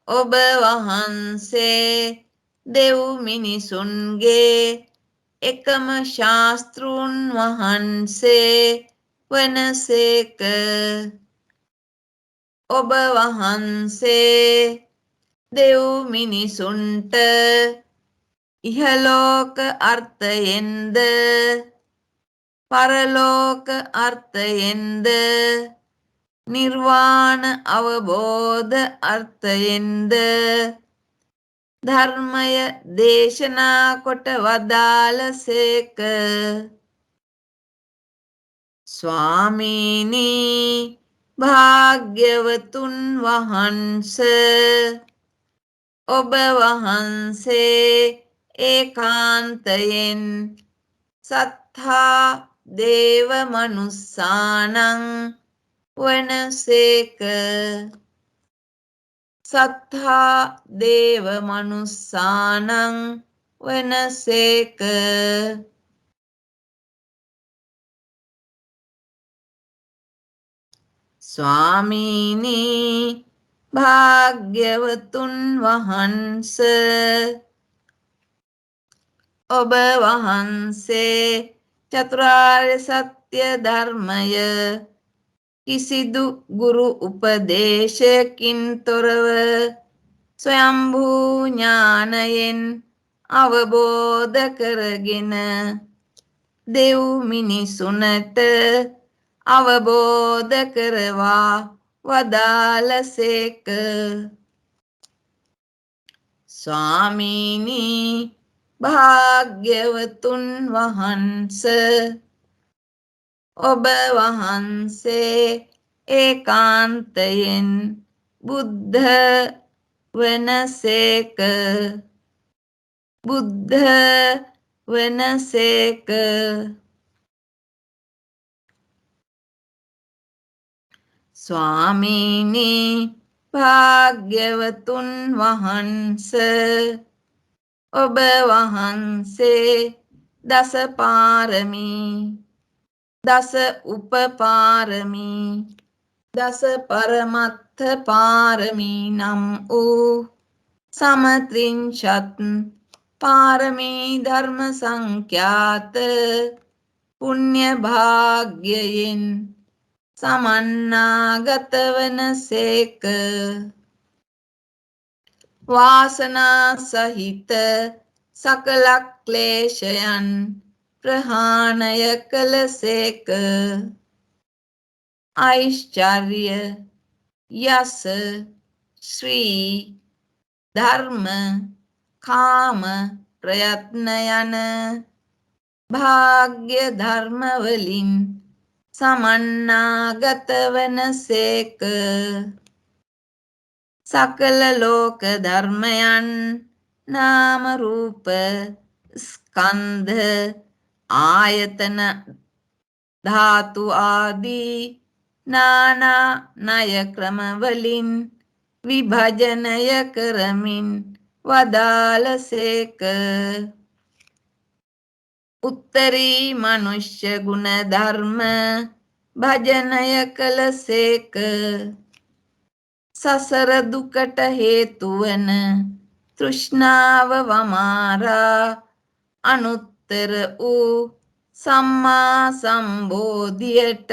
ඔබ වහන්සේ දෙව් මිනිසුන්ගේ එකම ශාස්තෘන් වහන්සේ වනසේක. ඔබ වහන්සේ දෙව් මිනිසුන්ට ඉහලෝක අර්ථයෙන්ද පරලෝක අර්ථයෙන්ද නිර්වාණ අවබෝධ අර්ථයෙන්ද ධර්මය දේශනා කොට වදාළසේක. ස්වාමීනී භාග්‍යවතුන් වහන්ස, ඔබ වහන්සේ ඒකාන්තයෙන් සත්තා දේව මනුස්සානං වනසේක. සත්තා දේව මනුස්සානං වනසේක. ස්වාමීනී භාග්‍යවතුන් වහන්ස, ඔබ වහන්සේ චතුරාර්ය සත්‍ය ධර්මය කිසිදු ගුරු උපදේශයකින් තොරව ස්වයම්භූ ඥානයෙන් අවබෝධ කරගෙන දෙව් මිනිසුනට අවබෝධ කරවා වදාළසේක. ස්වාමීනී භාග්‍යවතුන් වහන්ස, ඔබ වහන්සේ ඒකාන්තයෙන් බුද්ධ වනසේක. බුද්ධ වනසේක. ස්වාමීනි භාග්‍යවතුන් වහන්ස, ඔබ වහන්සේ දස පාරමී, දස උපපාරමී, දස පරමත්ථ පාරමී නම් වූ සමත්‍රිංශත් පාරමී ධර්ම සංඛ්‍යාත පුණ්‍ය භාග්‍යයෙන් සමන්නාගත වනසේක. වාසනා සහිත සකල ක්ලේශයන් ප්‍රහාණය කළසේක. ඓශ්චර්ය, යස, ශ්‍රී, ධර්ම, කාම, ප්‍රයත්න යන භාග්‍ය ධර්ම වලින් සමන්නාගත වනසේක. සකල ලෝක ධර්මයන් නාම රූප ස්කන්ධ ආයතන ධාතු ආදී නානා ණය ක්‍රම වලින් විභජනය කරමින් වදාළසේක. උත්තරී මනුෂ්‍ය ගුණ ධර්ම භජනය කළසේක. සසර දුකට හේතු වන තෘෂ්ණාව වමාරා අනුත්තර වූ සම්මා සම්බෝධියට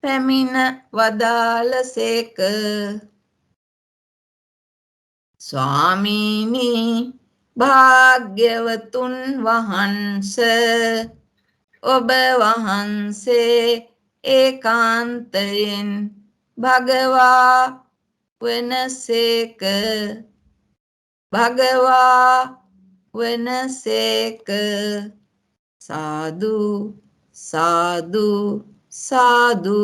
පැමිණ වදාළසේක. ස්වාමීනි භාග්‍යවතුන් වහන්ස, ඔබ වහන්සේ ඒකාන්තයෙන් භගවා වනසේක. භගවා වනසේක. සාදු සාදු සාදු.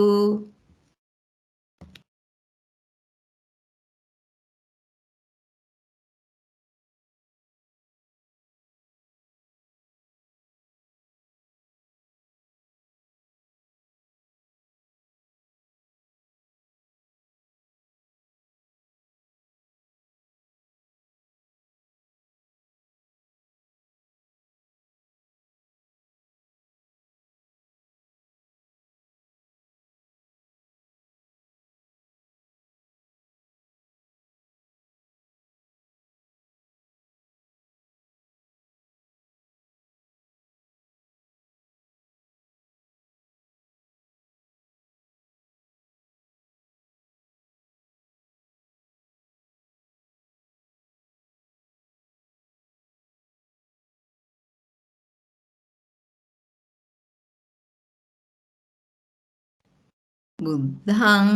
බුද්ධං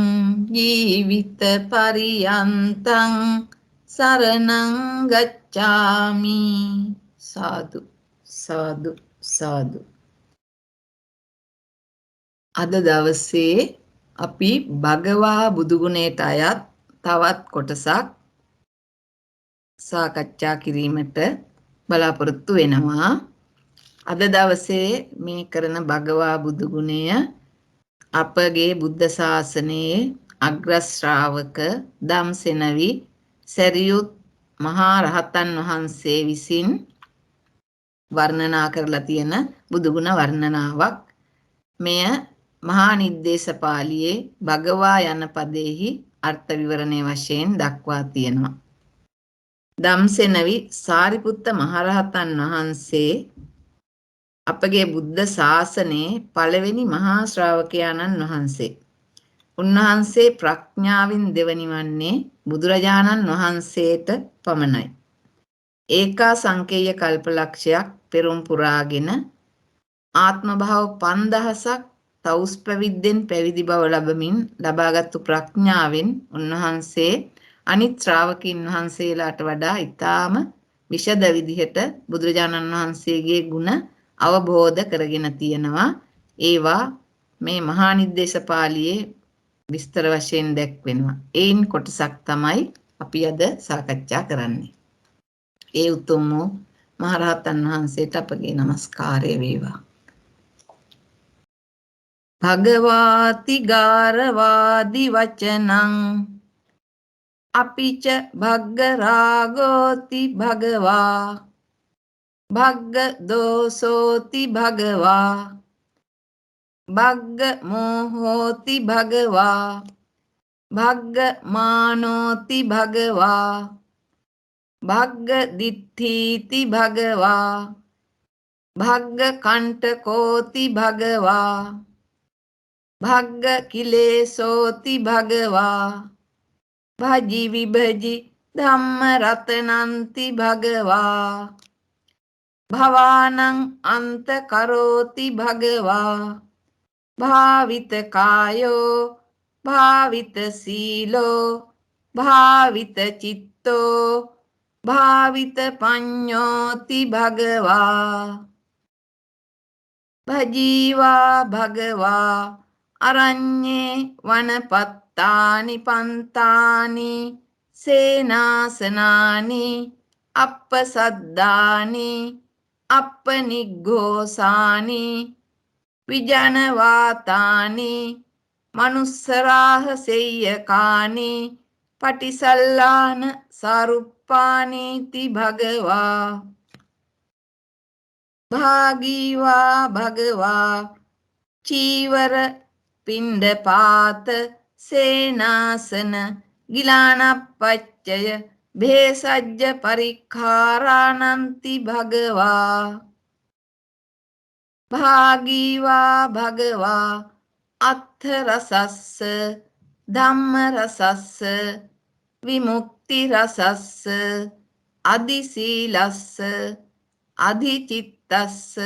ජීවිත පරියන්තං සරණං ගච්ඡාමි. සාදු සාදු සාදු. අද දවසේ අපි භගවා බුදුගුණයට අයත් තවත් කොටසක් සාකච්ඡා කිරීමට බලාපොරොත්තු වෙනවා. අද දවසේ මේ කරන භගවා බුදුගුණය අපගේ බුද්ධ ශාසනයේ අග්‍ර ශ්‍රාවක ධම්සෙනවි සරියුත් මහා රහතන් වහන්සේ විසින් වර්ණනා කරලා තියෙන බුදුගුණ වර්ණනාවක්. මෙය මහා නිද්දේශ පාළියේ භගවා යන පදයෙහි අර්ථ විවරණයේ වශයෙන් දක්වා තියෙනවා. ධම්සෙනවි සාරිපුත්ත මහරහතන් වහන්සේ අපගේ බුද්ධ ශාසනයේ පළවෙනි මහා ශ්‍රාවකයාණන් වහන්සේ. උන්වහන්සේ ප්‍රඥාවෙන් දෙවනි වන්නේ බුදුරජාණන් වහන්සේට පමණයි. ඒකා සංකේය කල්පලක්ෂයක් පෙරම් පුරාගෙන ආත්ම භාව 5000ක් තවුස් ප්‍රවිද්දෙන් පැවිදි බව ලැබමින් ලබාගත්තු ප්‍රඥාවෙන් උන්වහන්සේ අනිත් ශ්‍රාවකින් වහන්සේලාට වඩා ඊටාම විශද විදිහට බුදුරජාණන් වහන්සේගේ ගුණ අවබෝධ කරගෙන තියෙනවා. ඒවා මේ මහා නිද්දේශ පාළියේ විස්තර වශයෙන් දැක්වෙනවා. ඒන් කොටසක් තමයි අපි අද සාකච්ඡා කරන්නේ. ඒ උතුම් මහරහතන් වහන්සේට අපගේ নমස්කාරය වේවා. භගවාති ගාරවාදි වචනං අපිච භග්ග රාගෝති භගවා භග්ග දෝසෝති භගවා භග්ග මෝහෝති භගවා භග්ග මානෝති භගවා භග්ග දිට්ඨීති භගවා භග්ග කණ්ඨකෝති භගවා භග්ග කිලේසෝති භගවා භජි විභජි ධම්ම රතනන්ති භගවා භවානං අන්ත කරෝති භගවා භාවිත කායෝ භාවිත සීලෝ භාවිත චිත්තෝ භාවිත පඤ්ඤෝති භගවා භජීවා භගවා අරඤ්ඤේ වනපත්තානි පන්තානි සේනාසනානි අප්පසද්දානි අප්පනිග්ඝෝසානි විජනවාතානි මනුස්සරාහ සෙය්‍යකානි පටිසල්ලාන සාරුප්පානීති භගවා භාගීවා භගවා චීවර පිණ්ඩපාත සේනාසන ගිලානප්පච්චය භේසජ්ජ පරික්ඛාරානන්ති භගවා භාගීවා භගවා අත්ථ රසස්ස ධම්ම රසස්ස විමුක්ති රසස්ස අදිසීලස්ස අධිචිත්තස්ස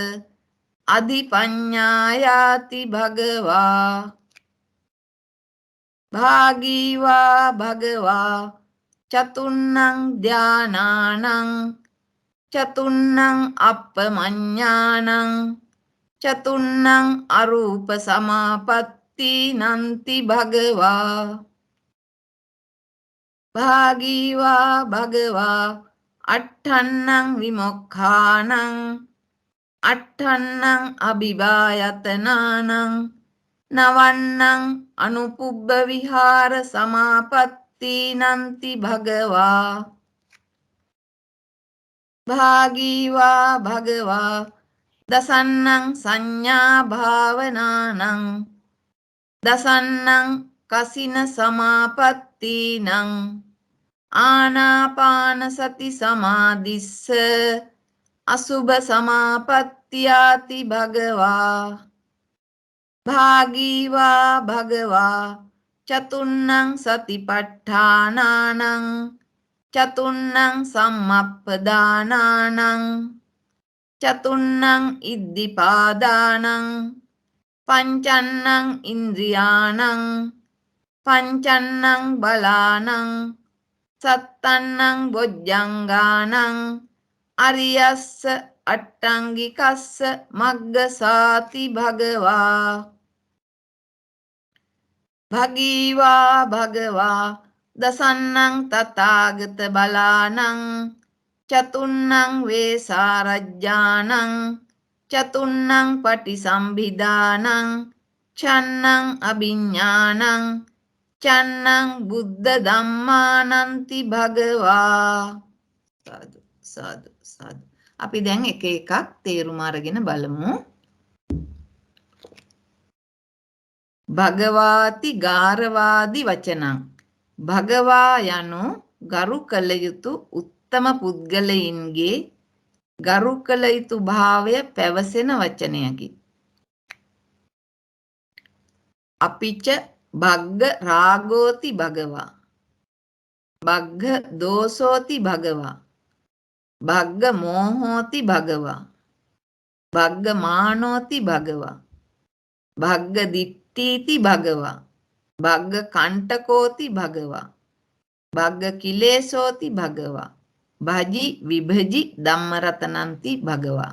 අධිපඤ්ඤායාති භගවා භාගීවා භගවා චතුන්නං ධානානං චතුන්නං අප්පමඤ්ඤානං චතුන්නං අරූප සමාපatti නන්ති භගවා භාගීවා භගවා අට්ඨන්නං විමුක්ඛානං අට්ඨන්නං අභිභායතනානං නවන්නං අනුපුබ්බ විහාර සමාපatti නන්ති භගවා භාගීවා භගවා දසන්නං සංඥා භාවනානං දසන්නං කසින සමාපත්තීනං ආනාපාන සති සමාධිස්ස අසුභ සමාපත්තියාති භගවා භාගීවා භගවා චතුන්නං සතිපට්ඨානානං චතුන්නං සම්මප්පදානානං චතුන්නං ඉද්ධිපාදානං පංචන්නං ඉන්ද්‍රියාණං පංචන්නං බලානං සත්තන්නං බොජ්ජංගානං අරියස්ස අට්ටංගිකස්ස මග්ගසාති භගවා භගීවා භගවා දසන්නං තථාගත බලානං චතුන්නං වේසාරජ්ජානං චතුන්නං පටිසම්භිදානං චන්නං අභිඥානං චන්නං බුද්ධ ධම්මානන්ති භගවා සාදු සාදු සාදු. අපි දැන් එක එකක් තේරුම අරගෙන බලමු. භගවාති ගාරවාදි වචනං භගවා යනු ගරු කළ යුතු උත්තම පුද්ගලයින්ගේ ගරු කළ යුතු භාවය පැවසෙන වචනයකි. අපිච භග්ග රාගෝති භගවා භග්ග දෝසෝති භගවා භග්ග මෝහෝති භගවා භග්ග මානෝති භගවා භග්ග දිට්ඨීති භගවා භග්ග කණ්ඨකෝති භගවා භග්ග කිලේසෝති භගවා භජි විභජි ධම්මරතනන්ති භගවා.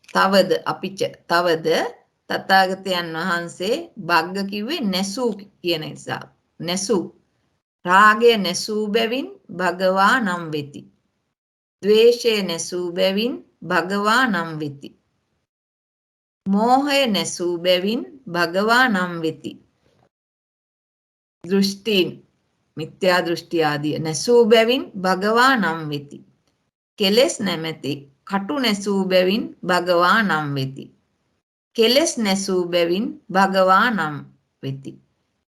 තවද අපිච තවද තථාගතයන් වහන්සේ භග්ග කිව්වේ නැසූ කියන නිසා නැසූ රාගය නැසූ බැවින් භගවා නම් වෙති. ද්වේෂය නැසූ බැවින් භගවා නම් වෙති. මෝහය නැසූ බැවින් භගවා නම් වෙති. දෘෂ්ටීන් මිත්‍යා දෘෂ්ටි ආදිය නැසූ බැවින් භගවා නම් වෙති. කෙලෙස් නැමැති කටු නැසූ බැවින් භගවා නම් වෙති. කෙලෙස් නැසූ බැවින් භගවා නම් වෙති.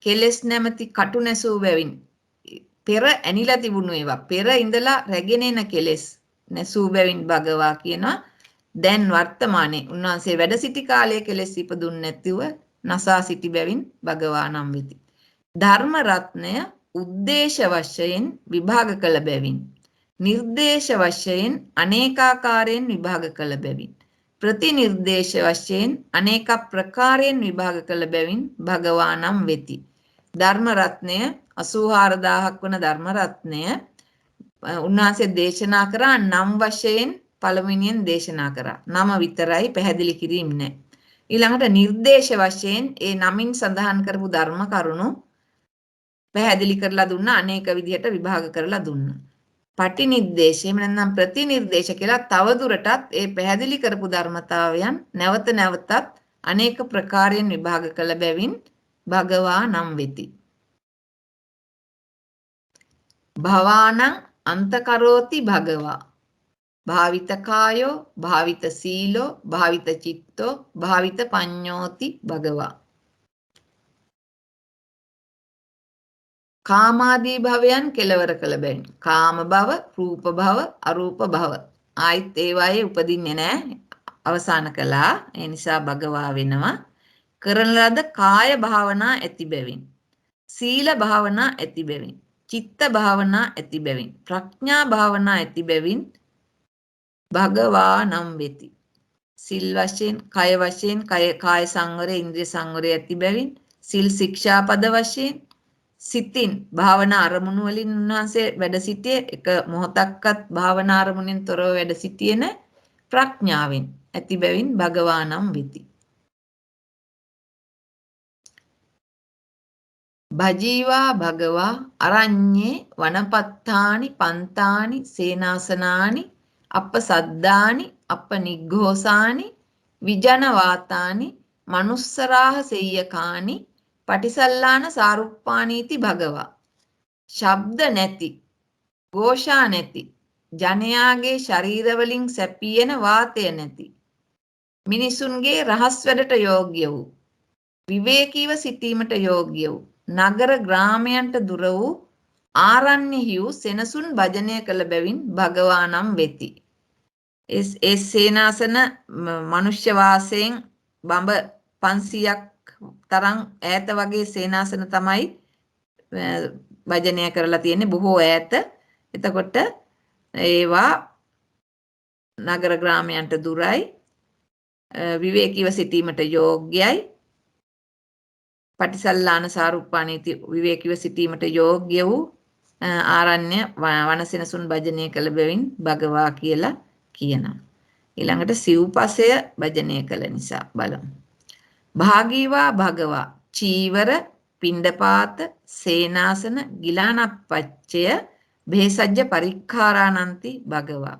කෙලෙස් නැමැති කටු නැසූ බැවින් පෙර ඇනිලා තිබුණු ඒවා පෙර ඉඳලා රැගෙන එන කෙලෙස් නැසූ බැවින් භගවා කියනවා. දැන් වර්තමානයේ උන්වහන්සේ වැඩ සිටි කාලයේ කෙලෙස් ඉපදුන්නේ නැතිව නසා සිටි බැවින් භගවා නම් වෙති. ධර්ම රත්නය උද්දේශ වශයෙන් විභාග කළ බැවින් නිර්දේශ වශයෙන් අනේකාකාරයෙන් විභාග කළ බැවින් ප්‍රතිනිර්දේශ වශයෙන් අනේක ප්‍රකාරයෙන් විභාග කළ බැවින් භගවා නම් වෙති. ධර්ම රත්නය 84000ක් වන ධර්ම රත්නය උන්වහන්සේ දේශනා කරා නම් වශයෙන් පළමුවෙනියෙන් දේශනා කරා. නම විතරයි පැහැදිලි කිරීම නැහැ. ඊළඟට නිර්දේශ වශයෙන් ඒ නමින් සඳහන් කරපු ධර්ම කරුණු පැහැදිලි කරලා දුන්නා. අනේක විදිහට විභාග කරලා දුන්නා. පටිනිර්දේශ එහෙම නැත්නම් ප්‍රතිනිර්දේශ කියලා තවදුරටත් ඒ පැහැදිලි කරපු ධර්මතාවයන් නැවත නැවතත් අනේක ප්‍රකාරයෙන් විභාග කළ බැවින් භගවා නම් වෙති. භවානං අන්තකරෝති භගවා භාවිත කායෝ භාවිත සීලෝ භාවිත චිත්තෝ භාවිත පඤ්ඤෝති භගවා. කාමාදී භවයන් කෙලවර කළ බැවින් කාම භව, රූප භව, අරූප භව ආයිත් ඒවායේ උපදින්නේ නැහැ. අවසන් කළා. ඒ නිසා භගවා වෙනවා. කරන ලද කාය භාවනා ඇති බැවින්, සීල භාවනා ඇති බැවින්, චිත්ත භාවනා ඇති බැවින්, ප්‍රඥා භාවනා ඇති බැවින් භගවා නම් වෙති. සිල් වශයෙන්, කය වශයෙන්, කාය සංවරය, ඉන්ද්‍රිය සංවරය ඇති බැවින්, සිල් ශික්ෂාපද වශයෙන් සිතින් භාවනා අරමුණු වලින් උන්වහන්සේ වැඩ සිටියේ එක මොහොතක්වත් භාවනා අරමුණෙන් තොරව වැඩ සිටියේ නැ ප්‍රඥාවෙන් ඇති බැවින් භගවා නම් වෙති. භජීවා භගවා අරඤ්ඤේ වනපත්තානි පන්තානි සේනාසනානි අපසද්දානි අපනිග්ඝෝසානි විජනවාතානි මනුස්සරාහ සෙය්‍යකානි පටිසල්ලාන සාරුප්පානීති භගවා. ශබ්ද නැති, ഘോഷා නැති, ජනයාගේ ශරීරවලින් සැපියෙන වාතය නැති, මිනිසුන්ගේ රහස් වැඩට යෝග්‍ය වූ, විවේකීව සිටීමට යෝග්‍ය වූ, නගර ග්‍රාමයන්ට දුර වූ, ආරණ්‍යෙහි වූ සෙනසුන් භජනය කළ බැවින් භගවා නම් වෙති. ඒ සේනාසන මනුෂ්‍ය වාසයෙන් බඹ 500ක් තරම් ඈත වගේ සේනාසන තමයි භජනය කරලා තියෙන්නේ, බොහෝ ඈත. එතකොට ඒවා නගර ග්‍රාමයන්ට දුරයි, විවේකීව සිටීමට යෝග්‍යයි, පටිසල්ලාන සාරුප්පානීති විවේකීව සිටීමට යෝග්‍ය වූ ආරණ්‍ය වනසෙනසුන් භජනය කළ බැවින් භගවා කියලා කියනවා. ඊළඟට සිව්පසය භජනය කළ නිසා බලමු. භාගීවා භගවා චීවර, පිණ්ඩපාත, සේනාසන, ගිලානප්පච්චය, භේසජ්ජ පරික්ඛාරානන්ති භගවා.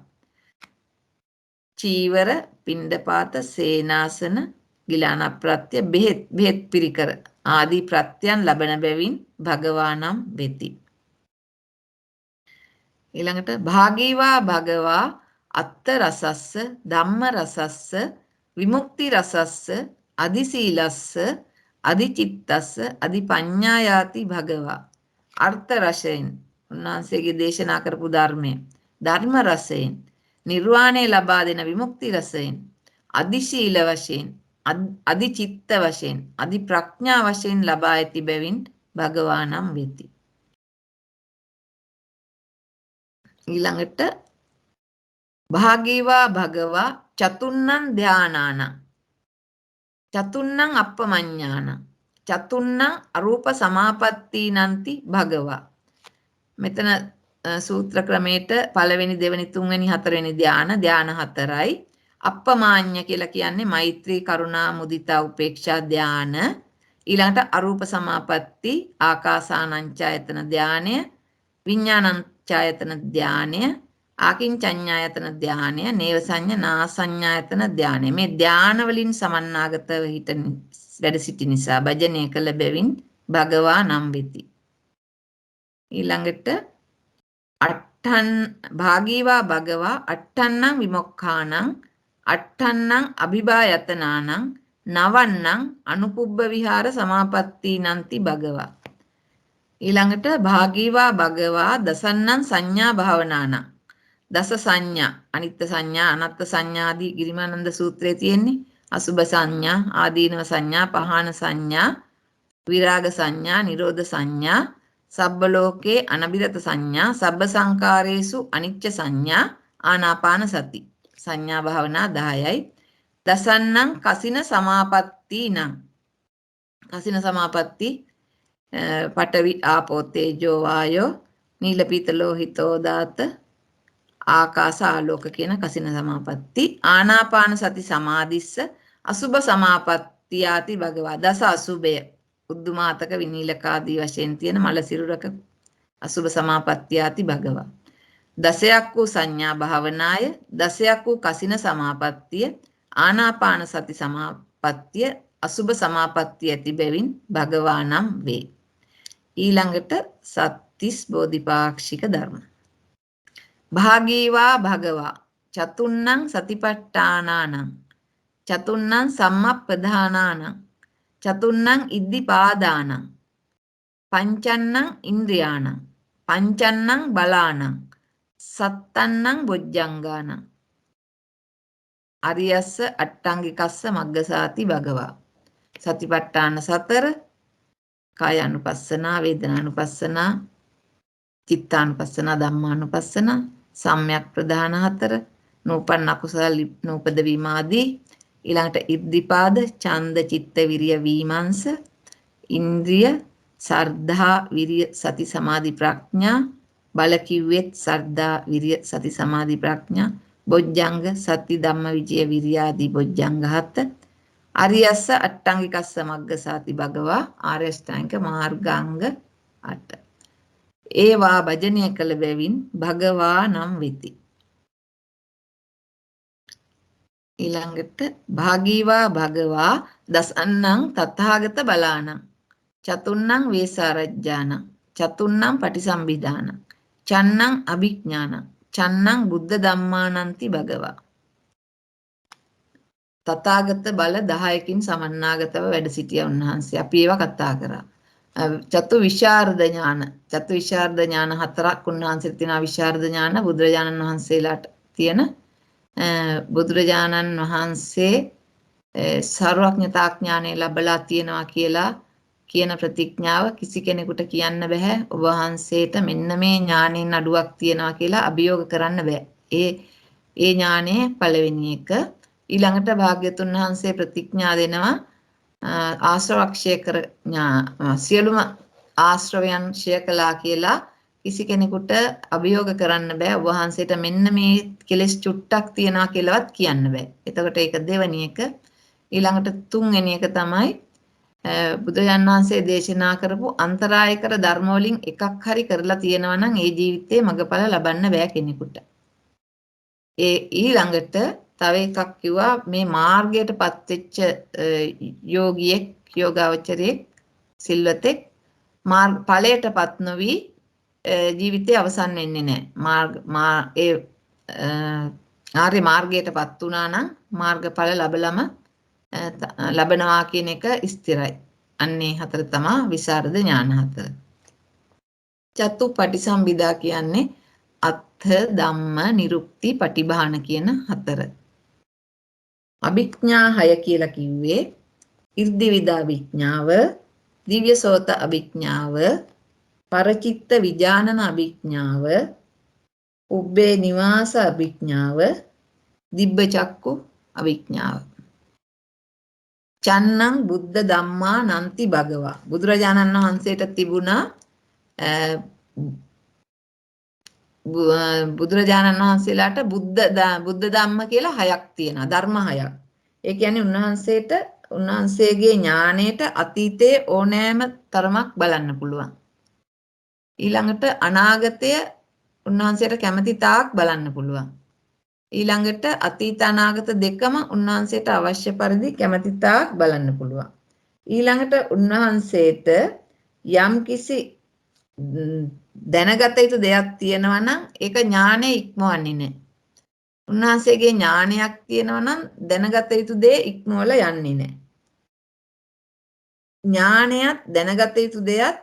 චීවර, පිණ්ඩපාත, සේනාසන, ගිලානප්‍රත්‍ය, බෙහෙත් පිරිකර ආදී ප්‍රත්‍යයන් ලබන බැවින් භගවා නම් වෙති. ඊළඟට භාගීවා භගවා අත්ත රසස්ස, ධම්ම රසස්ස, විමුක්ති රසස්ස, අදිසීලස්ස, අදිචිත්තස්ස, අදිපඤ්ඤායාති භගවා. අර්ථ රසයෙන් උන්වහන්සේගේ දේශනා කරපු ධර්මය, ධර්ම රසයෙන්, නිර්වාණය ලබා දෙන විමුක්ති රසයෙන්, අදිශීල වශයෙන්, අදිචිත්ත වශයෙන්, අදි ප්‍රඥා වශයෙන් ලබා ඇති බැවින් භගවා නම් වෙති. ඊළඟට භාගීවා භගවා චතුන්නං ධානානං, චතුන්නං අප්පමඤ්ඤානං, චතුන්නං අරූප සමාපත්තීනන්ති භගවා. මෙතන සූත්‍ර ක්‍රමයට පළවෙනි, දෙවෙනි, තුන්වෙනි, හතරවෙනි ධාන 4යි. අප්පමාඤ්ඤ කියලා කියන්නේ මෛත්‍රී, කරුණා, මුදිතා, උපේක්ෂා ධාන. ඊළඟට අරූප සමාපatti, ආකාසානංචායතන ධානය, විඥානංචායතන ධානය, ආකින්චඤ්ඤායතන ධානය, නේව සංඥා නාසඤ්ඤායතන ධානය. මේ ධාන වලින් සමන්නාගතව හිටන වැඩ සිටි නිසා භජනය කළ බැවින් භගවා නම් වෙති. ඊළඟට අට්ඨන් භාගීවා භගවා අට්ඨන්නං විමුක්ඛානං අට්ඨන්නං අභිභායතනානං නවන්නං අනුපුබ්බ විහාර සමාපත්තීනන්ති භගවා. ඊළඟට භාගීවා භගවා දසන්නං සංඥා භාවනානං දස සංඥා අනිත්‍ය සංඥා අනත්ත් සංඥා ආදී ගිරිමානන්ද සූත්‍රයේ තියෙන්නේ අසුභ සංඥා ආදීනව සංඥා පහාන සංඥා විරාග සංඥා නිරෝධ සංඥා සබ්බ ලෝකේ අනබිරත සංඥා සබ්බ සංකාරේසු අනිච්ච සංඥා ආනාපාන සති සංඥා භාවනා 10යි දසන්නං කසින සමාපත්තීනං කසින සමාපatti පඨවි ආපෝ තේජෝ වායෝ නීල පීත ලෝහිතෝ දාත ආකාස ආලෝක කියන කසින සමාපatti ආනාපාන සති සමාධිස්ස අසුභ සමාපත්තියාති භගවා දස අසුභය උද්දුමාතක විනීලකාදී වශයෙන් තියෙන මල සිරුරක අසුභ සමාපත්තියාති භගවා දසයක් වූ සංඥා භාවනාය දසයක් වූ කසින සමාපත්තිය ආනාපාන සති සමාපත්තිය අසුභ සමාපත්තිය ඇති බැවින් භගවා නම් වේ. ඊළඟට සත්තිස් බෝධිපාක්ෂික ධර්ම. භාගීවා භගවා චතුන්නං සතිපට්ඨානානං චතුන්නං සම්මප්පදානානං චතුන්නං ඉද්ධිපාදානං පංචන්නං ඉන්ද්‍රියාණං පංචන්නං බලානං සත්තන්නං බොජ්ජංගානං අරියස්ස අට්ටංගිකස්ස මග්ගසාති භගවා සතිපට්ඨාන සතර කාය අනුපස්සනා වේදනා අනුපස්සනා චිත්තානුපස්සනා ධම්මානුපස්සනා සම්‍යක් ප්‍රධාන හතර නූපන්න අකුසල නූපද වීම ආදී ඊළඟට ඉද්ධිපාද ඡන්ද චිත්ත විරිය වීමංස ඉන්ද්‍රිය සර්ධා විරිය සති සමාධි ප්‍රඥා බල කිව්වෙත් සර්ධා විරිය සති සමාධි ප්‍රඥා බොජ්ජංග සති ධම්ම විජය විරිය ආදී බොජ්ජංග හත අරියස්ස අට්ටංගිකස්ස මග්ගසාති භගවා ආර්ය අෂ්ටාංගික මාර්ගාංග 8 ඒවා භජනය කළ බැවින් භගවා නම් වෙති. ඊළඟට භාගීවා භගවා දසන්නං තථාගත බලානං චතුන්නං වේසාරජ්ජානං චතුන්නං පටිසම්භිදානං චන්නං අභිඥානං චන්නං බුද්ධ ධම්මානන්ති භගවා තථාගත බල 10කින් සමන්නාගතව වැඩ සිටිය උන්වහන්සේ අපි ඒවා කතා කරා. චතු විශාරද ඥාන චතු විශාරද ඥාන හතරක් උන්වහන්සේට තියෙනවා. විශාරද ඥාන බුදුරජාණන් වහන්සේලාට තියෙන බුදුරජාණන් වහන්සේ සර්වඥතා ඥානය ලැබලා තියෙනවා කියලා කියන ප්‍රතිඥාව කිසි කෙනෙකුට කියන්න බෑ. ඔබ වහන්සේට මෙන්න මේ ඥානෙන් අඩුවක් තියෙනවා කියලා අභියෝග කරන්න බෑ. ඒ ඥානය පළවෙනි එක. ඊළඟට භාග්‍යතුන් වහන්සේ ප්‍රතිඥා දෙනවා ආශ්‍රවක්ෂය කර සියලුම ආශ්‍රවයන් ක්ෂය කළා කියලා කිසි කෙනෙකුට අභියෝග කරන්න බෑ. ඔබ වහන්සේට මෙන්න මේ කෙලෙස් චුට්ටක් තියනවා කියලාවත් කියන්න බෑ. එතකොට ඒක දෙවෙනි එක. ඊළඟට තුන්වෙනි එක තමයි බුදුන් වහන්සේ දේශනා කරපු අන්තරායකර ධර්ම වලින් එකක් හරි කරලා තියෙනවා නම් ඒ ජීවිතේ මගඵල ලබන්න බෑ කෙනෙකුට. ඊළඟට තව එකක් කිව්වා මේ මාර්ගයටපත් වෙච්ච යෝගියෙක් යෝගාවචරයෙක් සිල්වතෙක් ඵලයටපත් නොවි ජීවිතේ අවසන් වෙන්නේ නැහැ. ආර්ය මාර්ගයටපත් වුණා නම් මාර්ගඵල ලබනවා කියන එක ස්ථිරයි. අන්නේ හතර තමයි විසරද ඥාන හතර. චතු පටිසම්භිදා කියන්නේ අත්ථ ධම්ම නිරුක්ති පටිභාන කියන හතර. අභිඥා 6 කියලා කිව්වේ ඉර්ධි විදා විඥාව, දිව්‍ය සෝත අභිඥාව, පරචිත්ත විඥානන අභිඥාව, උබ්බේ නිවාස අභිඥාව, දිබ්බ චක්කු අභිඥාව. චන්නං බුද්ධ ධම්මා නන්ති භගවා බුදුරජාණන් වහන්සේට තිබුණා බුදුරජාණන් වහන්සේලාට බුද්ධ ධම්ම කියලා 6ක් තියෙනවා. ධර්ම 6ක්. ඒ කියන්නේ උන්වහන්සේගේ ඥාණයට අතීතයේ ඕනෑම තරමක් බලන්න පුළුවන්. ඊළඟට අනාගතය උන්වහන්සේට කැමති තාක් බලන්න පුළුවන්. ඊළඟට අතීත අනාගත දෙකම උන්වහන්සේට අවශ්‍ය පරිදි කැමති තාක් බලන්න පුළුවන්. ඊළඟට උන්වහන්සේට යම්කිසි දැනගත යුතු දෙයක් තියෙනවා නම් ඒක ඥානෙ ඉක්මවන්නේ නැහැ. උන්වහන්සේගේ ඥානයක් තියෙනවා නම් දැනගත යුතු දේ ඉක්මවල යන්නේ නැහැ. ඥානයත් දැනගත යුතු දෙයත්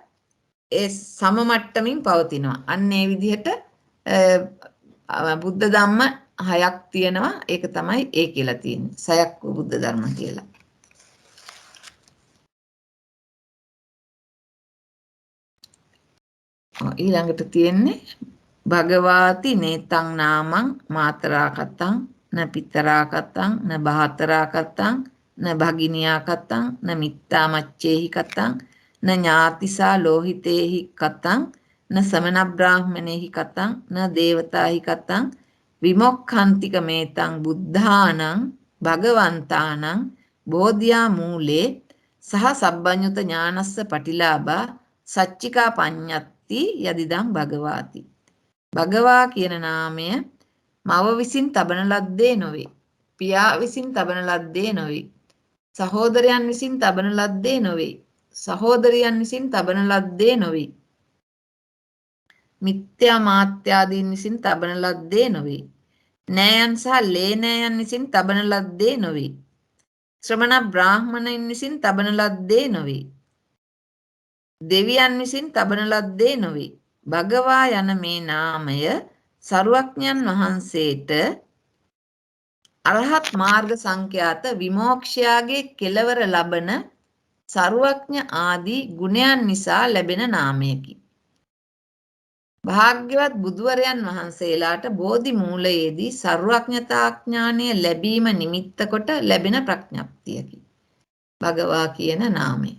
ඒ සම මට්ටමින් පවතිනවා. අන්න ඒ විදිහට බුද්ධ ධම්ම 6ක් තියෙනවා. ඒක තමයි ඒ කියලා තියෙන්නේ. සයක් වූ බුද්ධ ධර්ම කියලා. ඊළඟට තියෙන්නේ භගවාති නේතං නාමං මාතරා කතං න පිතරා කතං න බහතරා කතං න භගිනියා කතං න මිත්තා මච්චේහි කතං න ඥාතිසා ලෝහිතේහි කතං න සමන බ්‍රාහ්මණේහි කතං න දේවතාහි කතං විමුක්ඛන්තික මේතං බුද්ධානං භගවන්තානං බෝධියා මූලේ සහ සබ්බඤුත ඥානස්ස පටිලාභා සච්චිකා පඤ්ඤත්ති යදිදං භගවාති. භගවා කියන නාමය මව විසින් තබන ලද්දේ නොවේ. පියා විසින් තබන ලද්දේ නොවේ. සහෝදරයන් විසින් තබන ලද්දේ නොවේ. සහෝදරියන් විසින් තබන ලද්දේ නොවේ. මිත්‍යා මාත්‍යාදීන් විසින් තබන ලද්දේ නොවේ. නෑයන් සහ ලේනෑයන් විසින් තබන ලද්දේ නොවේ. ශ්‍රමණ බ්‍රාහ්මණයින් විසින් තබන ලද්දේ නොවේ. දෙවියන් විසින් තබන ලද්දේ නොවේ. භගවා යන මේ නාමය සරුවඥන් වහන්සේට අරහත් මාර්ග සංඛ්‍යාත විමෝක්ෂයාගේ කෙලවර ලබන සරුවඥ ආදී ගුණයන් නිසා ලැබෙන නාමයකි. භාග්‍යවත් බුදුවරයන් වහන්සේලාට බෝධි මූලයේදී සරුවඥතාඥානය ලැබීම නිමිත්ත කොට ලැබෙන ප්‍රඥප්තියකි. භගවා කියන නාමය.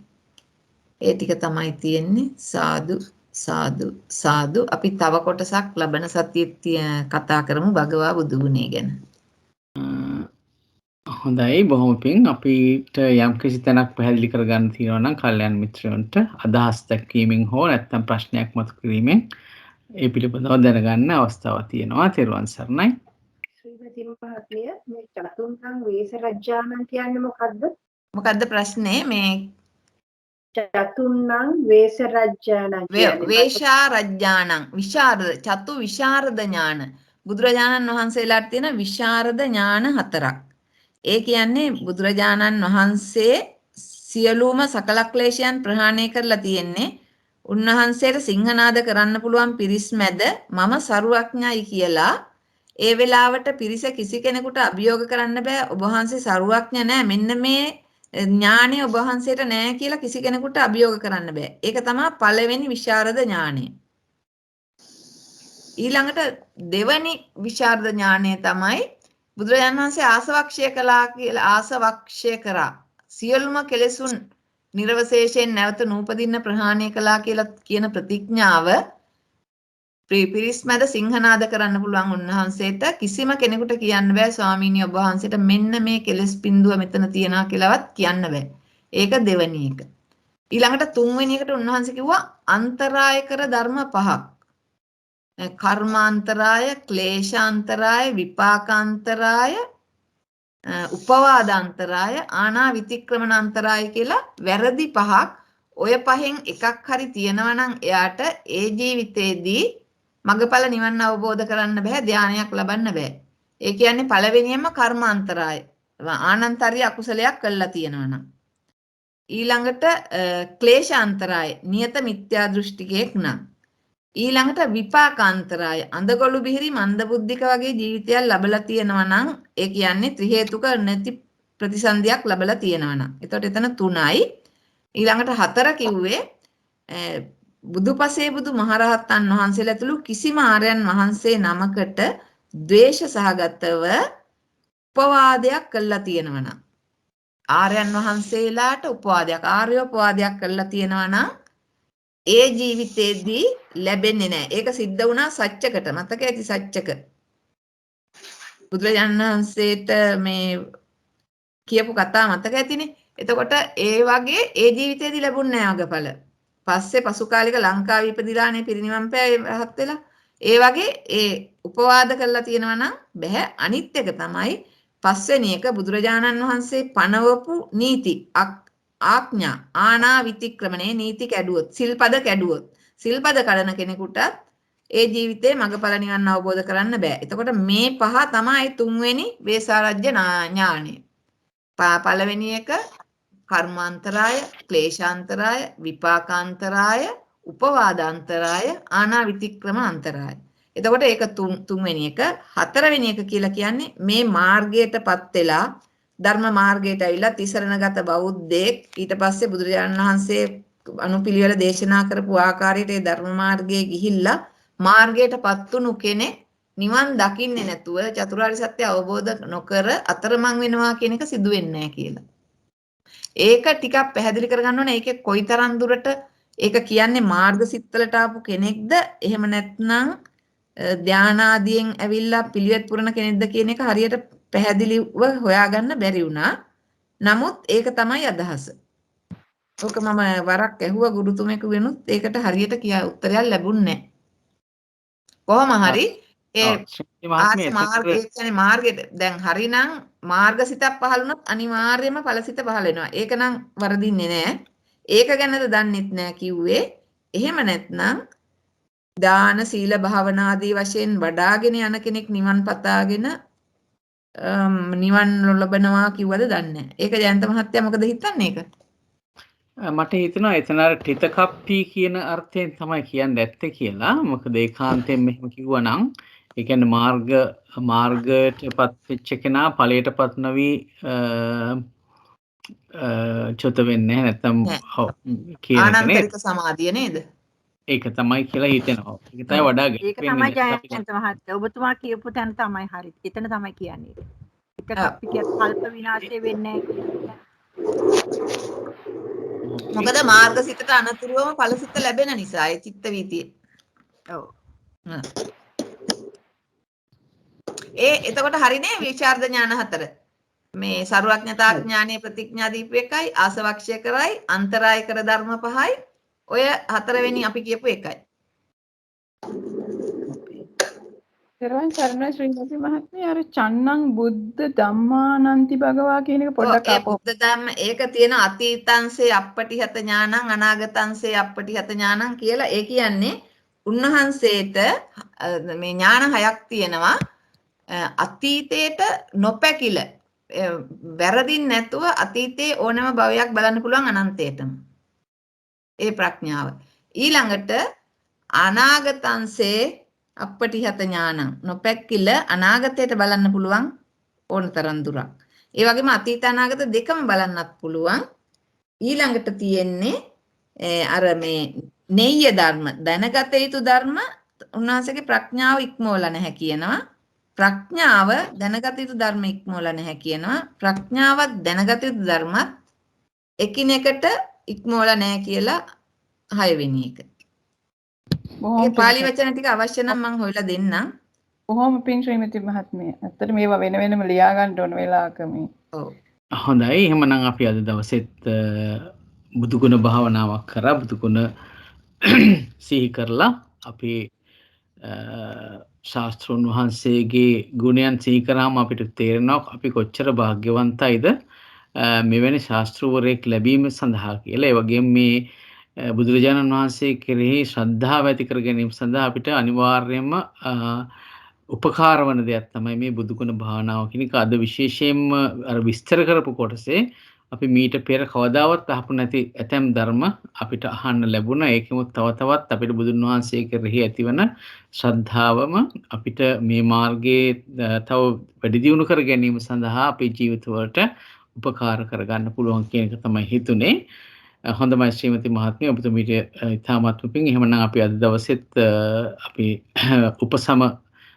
ඒ ටික තමයි තියෙන්නේ. සාදු සාදු සාදු. අපි තව කොටසක් ලබන සතියේ කතා කරමු භගවා බුදු ගුණය ගැන. හොඳයි බොහොම පිං. අපිට යම් කිසි තැනක් පැහැදිලි කරගන්න තියෙනවා නම් කල්යන් මිත්‍රයන්ට අදහස් දක්වීමෙන් හෝ නැත්නම් ප්‍රශ්නයක් මතු කිරීමෙන් ඒ පිළිබඳව දැනගන්න අවස්ථාවක් තියෙනවා. තෙරුවන් සරණයි. ශ්‍රීමති මහත්මිය මේ චතුන්හං වේස රජ්ජානං කියන්නේ මොකද්ද? මොකද්ද ප්‍රශ්නේ? මේ චතුන්හං වේස රජ්ජානං කියන්නේ වේශා රජ්ජානං විශාරද චතු විශාරද ඥාන. බුදුරජාණන් වහන්සේලාට තියෙන විශාරද ඥාන 4ක්. ඒ කියන්නේ බුදුරජාණන් වහන්සේ සියලුම සකල ක්ලේශයන් ප්‍රහාණය කරලා තියෙන්නේ. උන්වහන්සේට සිංහනාද කරන්න පුළුවන් පිරිස් මැද මම සරුවඥයි කියලා ඒ වෙලාවට පිරිස කිසි කෙනෙකුට අභියෝග කරන්න බෑ ඔබ වහන්සේ සරුවඥ නෑ මෙන්න මේ ඥාණය ඔබ වහන්සේට නෑ කියලා කිසි කෙනෙකුට අභියෝග කරන්න බෑ. ඒක තමයි පළවෙනි විශාරද ඥාණය. ඊළඟට දෙවැනි විශාරද ඥාණය තමයි බුදුරජාණන් වහන්සේ ආසවක්ෂය කළා කියලා ආසවක්ෂය කරා. සියලුම කෙලෙසුන් නිර්වශේෂයෙන් නැවත නූපදින්න ප්‍රහාණය කළා කියලා කියන ප්‍රතිඥාව පිරිස් මැද සිංහනාද කරන්න පුළුවන් උන්වහන්සේට කිසිම කෙනෙකුට කියන්න බෑ ස්වාමීනි ඔබ වහන්සේට මෙන්න මේ කෙලෙස් බිඳුව මෙතන තියනවා කියලාවත් කියන්න බෑ. ඒක දෙවෙනි එක. ඊළඟට තුන්වෙනි එකට උන්වහන්සේ කිව්වා අන්තරාය කර ධර්ම 5ක්. කර්මාන්තරාය, ක්ලේශාන්තරාය, විපාකාන්තරාය, උපවාදාන්තරාය, ආනා විතික්‍රමනාන්තරාය කියලා වැරදි 5ක්. ඔය පහෙන් එකක් හරි තියෙනවා නම් එයාට ඒ ජීවිතේදී මගපල නිවන් අවබෝධ කරන්න බෑ, ධානයක් ලබන්න බෑ. ඒ කියන්නේ පළවෙනියම කර්මාන්තරාය. ආනන්තරිය අකුසලයක් කළා තියෙනවා නම්. ඊළඟට ක්ලේශාන්තරාය, නියත මිත්‍යා දෘෂ්ටිකයෙක් නම්. ඊළඟට විපාකාන්තරාය, අඳගොළු බිහිරි මන්දබුද්ධික වගේ ජීවිතයක් ලැබලා තියෙනවා නම් ඒ කියන්නේ ත්‍රි හේතුක නැති ප්‍රතිසන්දියක් ලැබලා තියෙනවා නම්. එතකොට එතන 3යි. ඊළඟට 4 කිව්වේ බුදුපසේ බුදු මහරහතන් වහන්සේලා ඇතුළු කිසිම ආර්යයන් වහන්සේ නමකට ද්වේෂ සහගතව උපවාදයක් කළා තියෙනවා නම් ආර්යයන් වහන්සේලාට උපවාදයක් ආර්යෝපවාදයක් කළා තියෙනවා නම් ඒ ජීවිතේදී ලැබෙන්නේ නැහැ. ඒක සිද්ධ වුණා සත්‍යකට. මතක ඇති සත්‍යක. බුදුරජාණන් වහන්සේට මේ කියපු කතාව මතක ඇතිනේ. එතකොට ඒ වගේ ඒ ජීවිතේදී ලැබුණ නෑ අගඵල. පස්සේ පසු කාලික ලංකාවේ ඉපදිලානේ පිරිනිවන් පෑ රහත් වෙලා. ඒ වගේ ඒ උපවාද කරලා තියෙනවා නම් බෑ. අනිත් එක තමයි පස්වෙනි එක බුදුරජාණන් වහන්සේ පනවපු නීති ආඥා ආනා විතික්‍රමණේ නීති කැඩුවොත් සිල්පද කැඩුවොත් සිල්පද කඩන කෙනෙකුට ඒ ජීවිතේ මඟඵල නිවන් අවබෝධ කරන්න බෑ. එතකොට මේ පහ තමයි තුන්වෙනි වේසාරජ්‍ය ඥානය. පළවෙනි එක කර්මාන්තරාය, ක්ලේශාන්තරාය, විපාකාන්තරාය, උපවාදාන්තරාය, ආනාවිතික්‍රම අන්තරාය. එතකොට ඒක තුන්වෙනි එක. හතරවෙනි එක කියලා කියන්නේ මේ මාර්ගයටපත් වෙලා ධර්ම මාර්ගයට ඇවිල්ලා තිසරණගත බෞද්ධයෙක් ඊට පස්සේ බුදුරජාණන් වහන්සේ අනුපිළිවෙල දේශනා කරපු ආකාරයට ඒ ධර්ම මාර්ගයේ ගිහිල්ලා මාර්ගයටපත් වුණු කෙනෙක් නිවන් දකින්නේ නැතුව චතුරාර්ය සත්‍ය අවබෝධ නොකර අතරමං වෙනවා කියන එක සිදු වෙන්නේ නැහැ කියලා. ඒක ටිකක් පැහැදිලි කරගන්න ඕනේ. ඒකේ කොයිතරම් දුරට ඒක කියන්නේ මාර්ගසිතවලට ආපු කෙනෙක්ද එහෙම නැත්නම් ධානාදීන් ඇවිල්ලා පිළිවෙත් පුරන කෙනෙක්ද කියන එක හරියට පැහැදිලිව හොයාගන්න බැරි වුණා. නමුත් ඒක තමයි අදහස. ඕක මම වරක් ඇහුවා ගුරුතුමෙකු වෙනුත් ඒකට හරියට උත්තරයක් ලැබුණේ නැහැ. කොහොම හරි ඒ මාර්ගය කියන්නේ මාර්ගයට දැන් හරිනම් මාර්ගසිතක් පහළ වුණොත් අනිවාර්යයෙන්ම ඵලසිත පහළ වෙනවා. ඒක නම් වරදින්නේ නැහැ. ඒක ගැනද දන්නෙත් නැහැ කිව්වේ. එහෙම නැත්නම් දාන සීල භාවනා ආදී වශයෙන් වඩාගෙන යන කෙනෙක් නිවන් පතාගෙන නිවන් ලබනවා කිව්වද දන්නේ නැහැ. ඒක ජයන්ත මහත්තයා මොකද හිතන්නේ ඒක? මට හිතෙනවා එතන අර ඨිතකප්පී කියන අර්ථයෙන් තමයි කියන්නේ ඇත්තේ කියලා. මොකද ඒකාන්තයෙන් මෙහෙම කිව්වනම් ඒ කියන්නේ මාර්ගයටපත් වෙච්ච කෙනා ඵලයටපත් නොවි චොත වෙන්නේ නැත්තම් කියන ආනන්තරික සමාධිය නේද? ඒක තමයි කියලා හිතෙනවා. ඒක තමයි වඩා ඒක තමයි ජයන්ත මහත්තයා ඔබතුමා කියපු තැන තමයි හරි. එතන තමයි කියන්නේ. ඒක අපි කියත් කල්ප විනාශය වෙන්නේ නැහැ. මොකද මාර්ගසිතට අනතුරුවම ඵලසිත ලැබෙන නිසා ඒ චිත්ත වීතිය. ඔව්. එතකොට හරිනේ විචාරද ඥාන හතර. මේ සරුවඥතා ඥානයේ ප්‍රතිඥා දීපු එකයි ආසවක්ෂය කරයි අන්තරාය කර ධර්ම පහයි ඔය හතරවෙනි අපි කියපු එකයි. තෙරුවන් සරණයි ශ්‍රීමති මහත්මිය අර චන්නං බුද්ධ ධම්මානන්ති භගවා කියන එක පොඩ්ඩක් අපෝ බුද්ධ ධම්ම ඒක තියෙන අතීතංසේ අප්පටිහත ඥානං අනාගතංසේ අප්පටිහත ඥානං කියලා ඒ කියන්නේ උන්වහන්සේට මේ ඥාන හයක් තියෙනවා අතීතයට නොපැකිල වැරදින් නැතුව අතීතයේ ඕනෑම භවයක් බලන්න පුළුවන් අනන්තයටම ඒ ප්‍රඥාව ඊළඟට අනාගතංසේ අප්පටිහත ඥානං නොපැකිල අනාගතයට බලන්න පුළුවන් ඕනතරම් දුරක් ඒ වගේම අතීත අනාගත දෙකම බලන්නත් පුළුවන් ඊළඟට තියෙන්නේ අර මේ නෙය්‍ය ධර්ම දැනගත යුතු ධර්ම උන්වහන්සේගේ ප්‍රඥාව ඉක්මවලා නැහැ කියනවා ප්‍රඥාව දැනගත යුතු ධර්ම ඉක්මවලා නැහැ කියනවා ප්‍රඥාවත් දැනගත යුතු ධර්මත් එකිනෙකට ඉක්මවලා නැහැ කියලා 6 වෙනි එක. ඒ පාලි වචන ටික අවශ්‍ය නම් මම හොයලා දෙන්නම්. බොහොම පිං ශ්‍රීමති මහත්මිය. ඇත්තට මේවා වෙන වෙනම ලියා ගන්න ඕන වෙලාවක මේ. ඔව්. හොඳයි. එහෙමනම් අපි අද දවසෙත් බුදුගුණ භාවනාවක් කරා බුදුගුණ සිහි කරලා අපි ශාස්ත්‍රඥ වහන්සේගේ ගුණයන් සිහි කරාම අපිට තේරෙනවා අපි කොච්චර වාග්යවන්තයිද මෙවැනි ශාස්ත්‍රවරයෙක් ලැබීම සඳහා කියලා. ඒ වගේම මේ බුදුරජාණන් වහන්සේ කෙරෙහි ශ්‍රද්ධාව ඇති කර ගැනීම සඳහා අපිට අනිවාර්යයෙන්ම උපකාර වන දෙයක් තමයි මේ බුදුගුණ භාවනාව කියන එක. අද විශේෂයෙන්ම අර විස්තර කරපු කොටසේ අපි මීට පෙර කවදාවත් අහපු නැති ඇතැම් ධර්ම අපිට අහන්න ලැබුණා. ඒකෙමුත් තව තවත් අපිට බුදුන් වහන්සේ කෙරෙහි ඇතිවන ශ්‍රද්ධාවම අපිට මේ මාර්ගයේ තව වැඩි දියුණු කර ගැනීම සඳහා අපේ ජීවිතවලට උපකාර කරගන්න පුළුවන් කියන එක තමයි හිතුනේ. හොඳයි ශ්‍රීමති මහත්මිය ඔබතුමීට ඉතාමත් පිං. එහෙමනම් අපි අද දවසෙත් අපි උපසම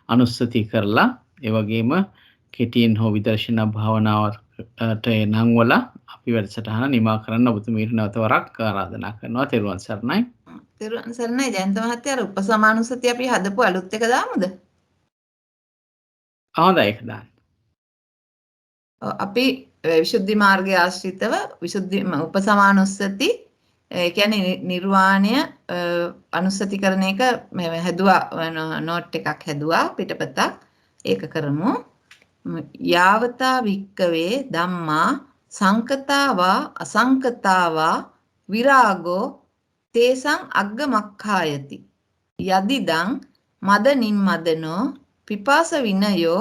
අනුස්සති කරලා ඒ වගේම කෙටියෙන් හෝ විදර්ශනා භාවනාවට නම් වල අපි වැඩසටහන නිමා කරන්න ඔබතුමීට නැවත වරක් ආරාධනා කරනවා. තෙරුවන් සරණයි. තෙරුවන් සරණයි ජයන්ත මහත්තයා. අර උපසමානුස්සති අපි හදපු අලුත් එක දාමුද? හොඳයි ඒක දාන්න. අපි විසුද්ධි මාර්ගය ආශ්‍රිතව විසුද්ධි උපසමානුස්සති ඒ කියන්නේ නිර්වාණය අනුස්සති කරන එක හැදුවා නෝට් එකක් හැදුවා පිටපතක් ඒක කරමු. යාවතා වික්කවේ ධම්මා සංකතාවා අසංකතාවා විරාගෝ තේසං අග්ගමක්ඛායති යදිදං මද නිම්මදනෝ පිපාස විනයෝ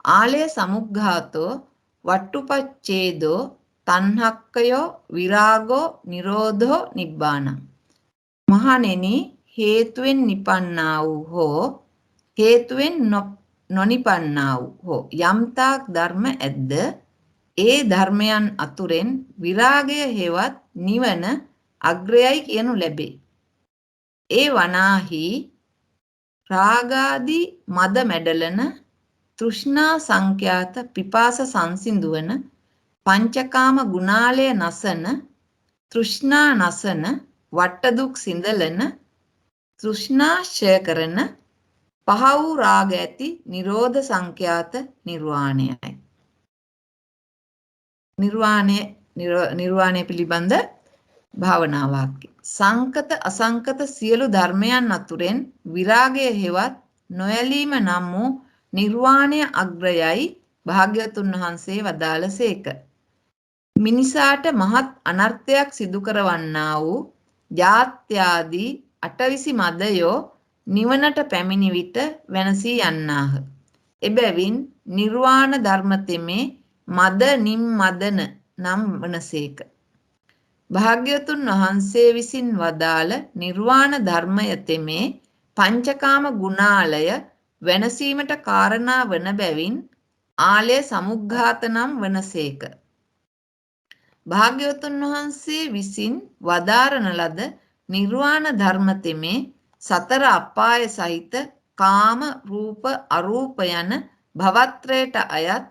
ආලය සමුග්ඝාතෝ වට්ටුපච්ඡේදෝ තණ්හක්කයෝ විරාගෝ නිරෝධෝ නිබ්බානං. මහණෙනි හේතුවෙන් නිපන්නා වූ හෝ හේතුවෙන් නොනිපන්නා වූ යම්තාක් ධර්ම ඇද්ද ඒ ධර්මයන් අතුරෙන් විරාගය හේවත් නිවන අග්‍රයයි කියනු ලැබේ. ඒ වනාහි රාගාදී මද මැඩලන තෘෂ්ණා සංඛ්‍යාත පිපාස සංසිඳුවන පංචකාම ගුණාලය නසන තෘෂ්ණා නසන වට්ට දුක් සිඳලන තෘෂ්ණා ක්ෂය කරන පහ වූ රාග ඇති නිරෝධ සංඛ්‍යාත නිර්වාණයයි. නිර්වාණය පිළිබඳ භාවනා වාක්‍ය. සංකත අසංකත සියලු ධර්මයන් අතුරෙන් විරාගය හේවත් නොයැලීම නම් වූ නිර්වාණය අග්‍රයයි භාග්‍යවතුන් වහන්සේ වදාළසේක. මිනිසාට මහත් අනර්ථයක් සිදු කරවන්නා වූ ජාත්‍යාදී අටවිසි මදයෝ නිවනට පැමිණි විට වෙනසී යන්නාහ. එබැවින් නිර්වාණ ධර්ම තෙමේ මද නිම්මදන නම් වනසේක. භාග්‍යවතුන් වහන්සේ විසින් වදාළ නිර්වාණ ධර්මය තෙමේ පංචකාම ගුණාලය වෙනසීමට කාරණා වන බැවින් ආලය සමුග්ඝාත නම් වනසේක. භාග්‍යවතුන් වහන්සේ විසින් වදාරන ලද නිර්වාණ ධර්ම තෙමේ සතර අපාය සහිත කාම රූප අරූප යන භවත්‍රයට අයත්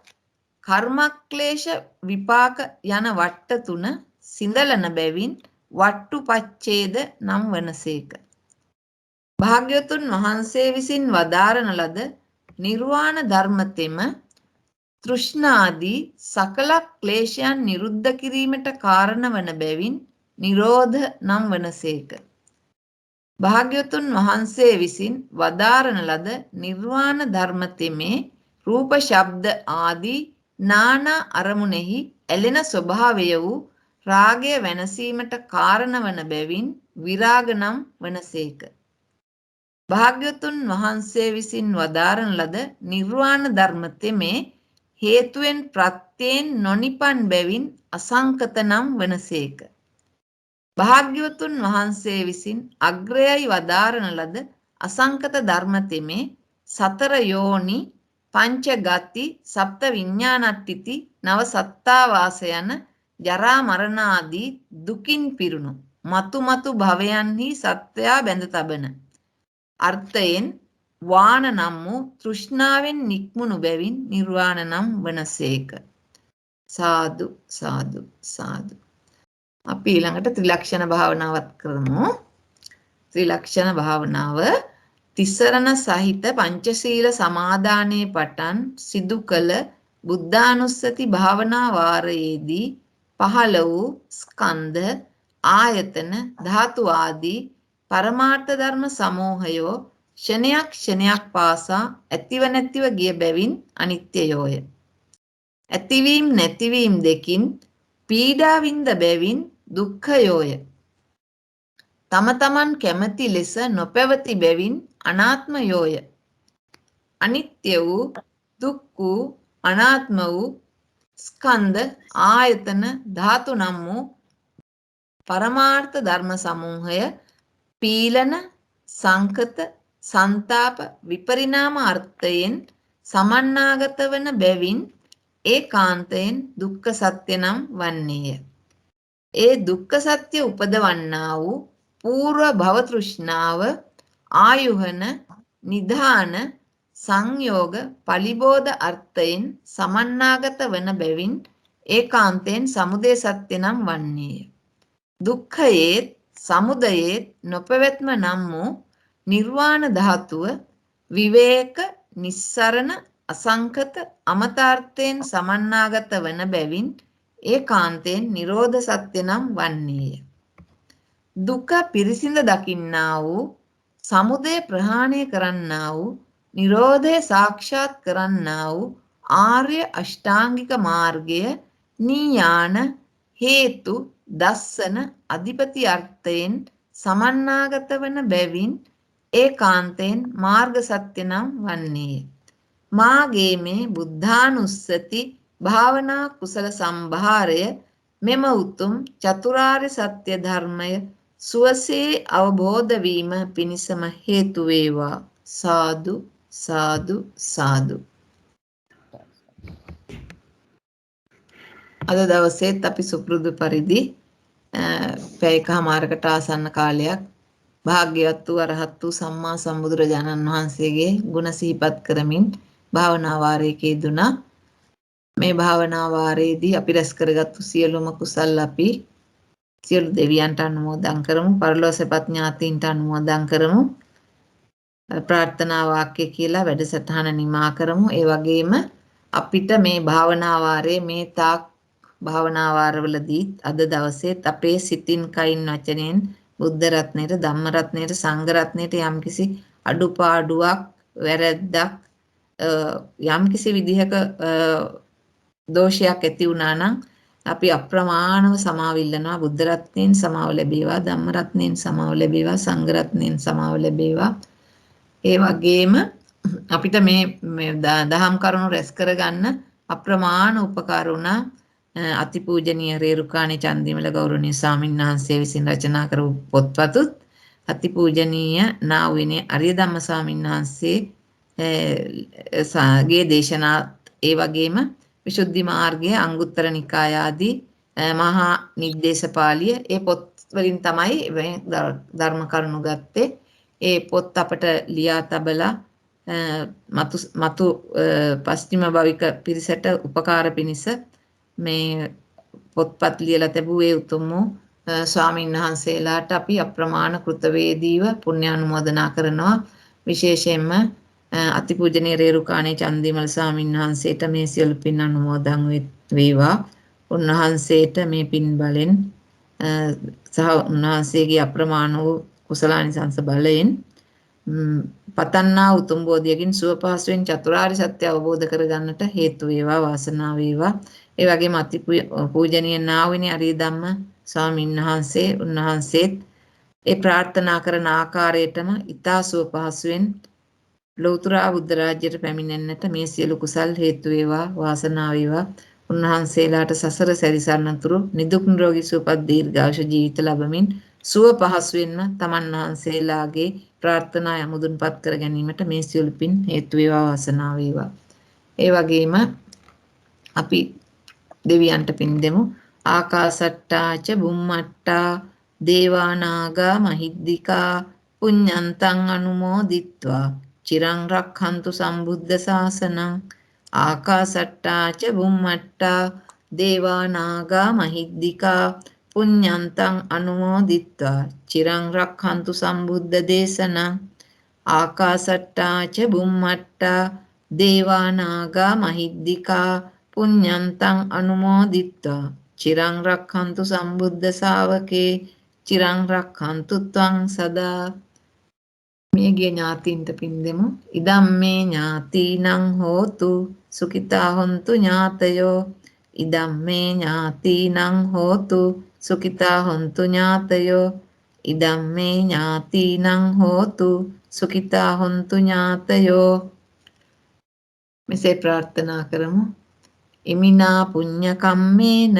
කර්මක්ලේශ විපාක යන වට්ට තුන සිඳලන බැවින් වට්ටුපච්ඡේද නම් වනසේක. භාග්‍යවතුන් වහන්සේ විසින් වදාරන ලද නිර්වාණ ධර්ම තෙම තෘෂ්ණාදී සකල ක්ලේශයන් නිරුද්ධ කිරීමට කාරණ වන බැවින් නිරෝධ නම් වනසේක. භාග්‍යවතුන් වහන්සේ විසින් වදාරන ලද නිර්වාණ ධර්ම තෙමේ රූප ශබ්ද ආදී නානා අරමුණෙහි ඇලෙන ස්වභාවය වූ රාගය වෙනසීමට කාරණ වන බැවින් විරාග නම් වනසේක. භාග්‍යවතුන් වහන්සේ විසින් වදාරන ලද නිර්වාණ ධර්ම තෙමේ හේතුවෙන් ප්‍රත්‍යයෙන් නොනිපන් බැවින් අසංකත නම් වනසේක. භාග්‍යවතුන් වහන්සේ විසින් අග්‍රයයි වදාරන ලද අසංකත ධර්ම තෙමේ සතර යෝනි පංච ගති සප්ත විඤ්ඤාණට්ඨිති නව සත්තාවාස යන ජරා මරණ ආදී දුකින් පිරුණු මතු මතු භවයන්හි සත්වයා බැඳ තබන අර්ථයෙන් වාන නම් වූ තෘෂ්ණාවෙන් නික්මුණු බැවින් නිර්වාණ නම් වනසේක. සාදු සාදු සාදු. අපි ඊළඟට ත්‍රිලක්ෂණ භාවනාවත් කරමු. ත්‍රිලක්ෂණ භාවනාව තිසරණ සහිත පංචශීල සමාදානයේ පටන් සිදු කළ බුද්ධානුස්සති භාවනා වාරයේදී පහළ වූ ස්කන්ධ ආයතන ධාතු ආදී පරමාර්ථ ධර්ම සමූහයෝ ක්ෂණයක් ක්ෂණයක් පාසා ඇතිව නැතිව ගිය බැවින් අනිත්‍යයෝය. ඇතිවීම නැතිවීම දෙකින් පීඩා විඳ බැවින් දුක්ඛයෝය. තම තමන් කැමැති ලෙස නොපැවති බැවින් අනාත්මයෝය. අනිත්‍ය වූ දුක් වූ අනාත්ම වූ ස්කන්ධ ආයතන ධාතු නම් වූ පරමාර්ථ ධර්ම සමූහය පීලන සංකත සංතාප විපරිණාම අර්ථයෙන් සමන්නාගත වන බැවින් ඒකාන්තයෙන් දුක්ඛ සත්‍ය නම් වන්නේය. ඒ දුක්ඛ සත්‍ය උපදවන්නා වූ పూర్ව භව තෘෂ්ණාව ආයුහන නිධාන සංයෝග පලිබෝධ අර්ථයෙන් සමන්නාගත වන බැවින් ඒකාන්තයෙන් සමුදය සත්‍ය නම් වන්නේය. දුක්ඛයේත් සමුදයේත් නොපැවැත්ම නම් වූ නිර්වාණ ධාතුව විවේක නිස්සරණ අසංකත අමතාර්ථයෙන් සමන්නාගත වන බැවින් ඒකාන්තයෙන් නිරෝධ සත්‍ය නම් වන්නේය. දුක පිරිසිඳ දකින්නා වූ, සමුදය ප්‍රහාණය කරන්නා වූ, නිරෝධය සාක්ෂාත් කරන්නා වූ ආර්ය අෂ්ටාංගික මාර්ගය නීයාන හේතු දස්සන අධිපති අර්ථයෙන් සමන්නාගත වන බැවින් ඒකාන්තයෙන් මාර්ග සත්‍ය නම් වන්නේය. මාගේ මේ බුද්ධානුස්සති භාවනා කුසල සම්භාරය මෙම උතුම් චතුරාර්ය සත්‍ය ධර්මය සුවසේ අවබෝධ වීම පිණිසම හේතු වේවා. සාදු සාදු සාදු. අද දවසේත් අපි සුපුරුදු පරිදි පැයකමාරකට ආසන්න කාලයක් භාග්‍යවත් වූ අරහත් වූ සම්මා සම්බුදුරජාණන් වහන්සේගේ ගුණ සිහිපත් කරමින් භාවනා වාරයේ යෙදුණා. මේ භාවනා වාරයේදී අපි රැස් කරගත්තු සියලුම කුසල් අපි සියලු දෙවියන්ට අනුමෝදන් කරමු. පරලෝකසපත් ඥාතීන්ට අනුමෝදන් කරමු. ප්‍රාර්ථනා වාක්‍ය කියලා වැඩසටහන නිමා කරමු. ඒ වගේම අපිට මේ භාවනා වාරයේ මේ තාක් භාවනා වාරවලදී අද දවසේත් අපේ සිතින් කයින් වචනෙන් බුද්ධ රත්නයට, ධම්ම රත්නයට, සංඝ රත්නයට යම්කිසි අඩුපාඩුවක්, වැරැද්දක් යම්කිසි විදිහක දෝෂයක් ඇති වුණා නම් අපි අප්‍රමාණව සමාව ඉල්ලනවා. බුද්ධ රත්නයෙන් සමාව ලැබේවා, ධම්ම රත්නයෙන් සමාව ලැබේවා, සංඝ රත්නයෙන් සමාව ලැබේවා. ඒ වගේම අපිට මේ දහම් කරුණු රැස් කරගන්න අප්‍රමාණ උපකාර වුණා අතිපූජනීය රේරුකාණේ චන්දිමල ගෞරවනීය ස්වාමීන් වහන්සේ විසින් රචනා කරපු පොත්පතුත්, අතිපූජනීය නා වූ අරිය ධම්ම ස්වාමීන් වහන්සේ ගේ දේශනාත්, ඒ වගේම විසුද්ධි මාර්ගයේ අංගුත්තර නිකාය ආදී මහා නිද්දේශපාලිය, ඒ පොත් වලින් තමයි ධර්ම කරුණු ගත්තේ. ඒ පොත් අපට ලියා තබලා මතු පස්චිම භවික පිරිසට උපකාර පිණිස මේ පොත්පත් ලියලා තිබුවේ උතුම් ස්වාමීන් වහන්සේලාට අපි අප්‍රමාණ කෘතවේදීව පුණ්‍යානුමෝදනා කරනවා. විශේෂයෙන්ම අතිපූජනීය රේරුකාණේ චන්දිමල් ස්වාමීන් වහන්සේට මේ සියලු පින් අනුමෝදන් වේවා. උන්වහන්සේට මේ පින් බලෙන් සහ උන්වහන්සේගේ අප්‍රමාණ වූ කුසලානිසංස බලයෙන් පතන්නා උතුම් බෝධියකින් සුව පහසුවෙන් චතුරාර්ය සත්‍ය අවබෝධ කරගන්නට හේතු වේවා, වාසනාව වේවා. ඒ වගේම අතිපූජනීය නා වූ අරිය ධම්ම ස්වාමීන් වහන්සේ, උන්වහන්සේත් ඒ ප්‍රාර්ථනා කරන ආකාරයටම ඊතා සුව පහසුවෙන් ලෞතර බුද්ධ රාජ්‍යයට පැමිණෙන්නට මේ සියලු කුසල් හේතු වේවා, වාසනාව වේවා. උන්වහන්සේලාට සසර සැරිසරනතුරු නිදුක් නිරෝගී සුවපත් දීර්ඝායුෂ ජීවිත ලැබමින් සුව පහසුවෙන්ම තමන් වහන්සේලාගේ ප්‍රාර්ථනා යමුදුන්පත් කර ගැනීමට මේ සියලු පින් හේතු වේවා, වාසනාව වේවා. ඒ වගේම අපි දෙවියන්ට පින් දෙමු. ආකාසට්ටාච බුම්මට්ටා දේවානාගා මහිද්దికා පුඤ්ඤන්තං අනුමෝදිත්වා චිරං රක්ඛන්තු සම්බුද්ධ ශාසනං. ආකාසට්ටාච බුම්මට්ටා දේවානාගා මහිද්దికා පුඤ්ඤන්තං අනුමෝදිත්වා චිරං රක්ඛන්තු සම්බුද්ධ දේශනං. ආකාසට්ටාච බුම්මට්ටා දේවානාගා මහිද්దికා පුඤ්ඤන්තං අනුමෝදිත්වා චිරං රක්ඛන්තු සම්බුද්ධ ශාවකේ චිරං රක්ඛන්තු ත්වං සදා. මේගේ ඥාතීන්ට පින් දෙමු. ඉදම්මේ ඥාතීනං හෝතු සුඛිතා හොන්තු ඥාතයෝ. ඉදම්මේ ඥාතීනං හෝතු සුඛිතා හොන්තු ඥාතයෝ. ඉදම්මේ ඥාතීනං හෝතු සුඛිතා හොන්තු ඥාතයෝ. මෙසේ ප්‍රාර්ථනා කරමු. ඉමිනා පුඤ්ඤ කම්මේන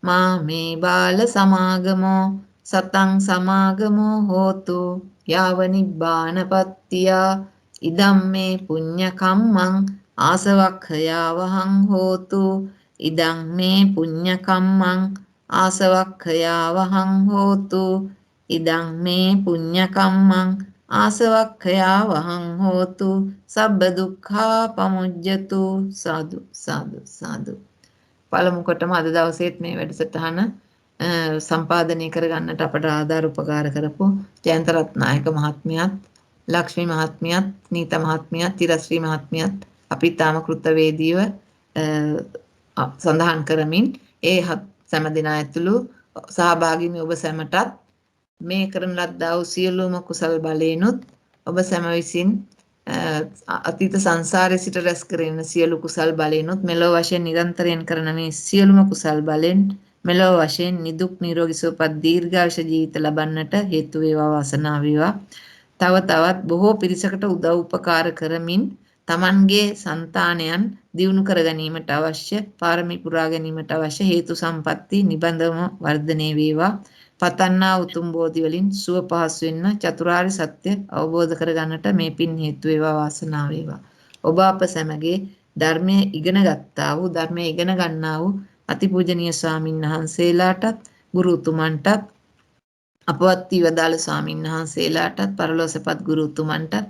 මාමේ බාල සමාගමෝ සතං සමාගමෝ හෝතු යාව නිබ්බානපත්තියා. ඉදම්මේ පුඤ්ඤ කම්මං ආසවක්ඛයාවහං හෝතු. ඉදම්මේ පුඤ්ඤ කම්මං ආසවක්ඛයාවහං හෝතු. ඉදම්මේ පුඤ්ඤ කම්මං ආසවක්ඛයාවහං හෝතු. සබ්බ දුක්ඛා පමුජ්ජතු. සාදු සාදු සාදු. පළමු කොටම අද දවසේත් මේ වැඩසටහන සම්පාදනය කරගන්නට අපට ආධාර උපකාර කරපු ජයන්ත රත්නායක මහත්මියත්, ලක්ෂ්මී මහත්මියත්, නීතා මහත්මියත්, තිරශ්‍රී මහත්මියත් අපි තාම කෘතවේදීව සඳහන් කරමින් ඒ සෑම දින ඇතුළු සහභාගී ඔබ සැමටත් මේ කරන ලද්දා වූ සියලුම කුසල් බලයෙන්ුත් ඔබ සැම විසින් අතීත සංසාරයේ සිට රැස් කරගෙන සියලු කුසල් බලයෙන්ුත් මෙලොව වශයෙන් නිරන්තරයෙන් කරන මේ සියලුම කුසල් බලෙන් මෙලොව වශයෙන් නිදුක් නිරෝගී සුවපත් දීර්ඝායුෂ ජීවිත ලබන්නට හේතු වේවා වාසනාව වේවා. තව තවත් බොහෝ පිරිසකට උදව් උපකාර කරමින් තමන්ගේ సంతානයන් දියුණු කර ගැනීමට අවශ්‍ය පාරමී පුරා ගැනීමට අවශ්‍ය හේතු සම්පatti නිබඳවම වර්ධනය වේවා. පතන්නා උතුම් බෝධි වලින් සුව පහසුවෙන්ම චතුරාර්ය සත්‍ය අවබෝධ කරගන්නට මේ පින් හේතු වේවා වාසනාව වේවා. ඔබ අප සැමගේ ධර්මයේ ඉගෙන ගත්තා වූ ධර්මයේ ඉගෙන ගන්නා වූ අතිපූජනීය ස්වාමින් වහන්සේලාටත් ගුරු උතුමන්ටත් අපවත් වී වදාළ ස්වාමින් වහන්සේලාටත් පරලෝසපත් ගුරු උතුමන්ටත්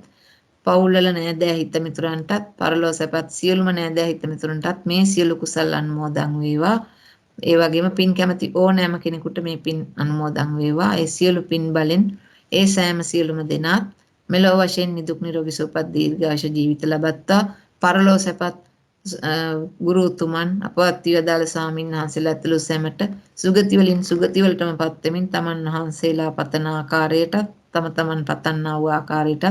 පවුල්වල නෑදෑ හිත මිතුරන්ටත් පරලෝසපත් සියලුම නෑදෑ හිත මිතුරන්ටත් මේ සියලු කුසල් අනුමෝදන් වේවා. ඒ වගේම පින් කැමති ඕනෑම කෙනෙකුට මේ පින් අනුමෝදන් වේවා. ඒ සියලු පින් බලෙන් ඒ සෑම සියලුම දෙනාත් මෙලොව වශයෙන් නිදුක් නිරෝගී සුවපත් දීර්ඝායුෂ ජීවිත ලබත්තා. පරලෝසපත් ගුරු උතුමන් අපවත් වී වදාළ ස්වාමීන් වහන්සේලා ඇතුළු සැමට සුගති වලින් සුගති වලටම පත් වෙමින් තමන් වහන්සේලා පතන ආකාරයට තම තමන් පතන්නා වූ ආකාරයට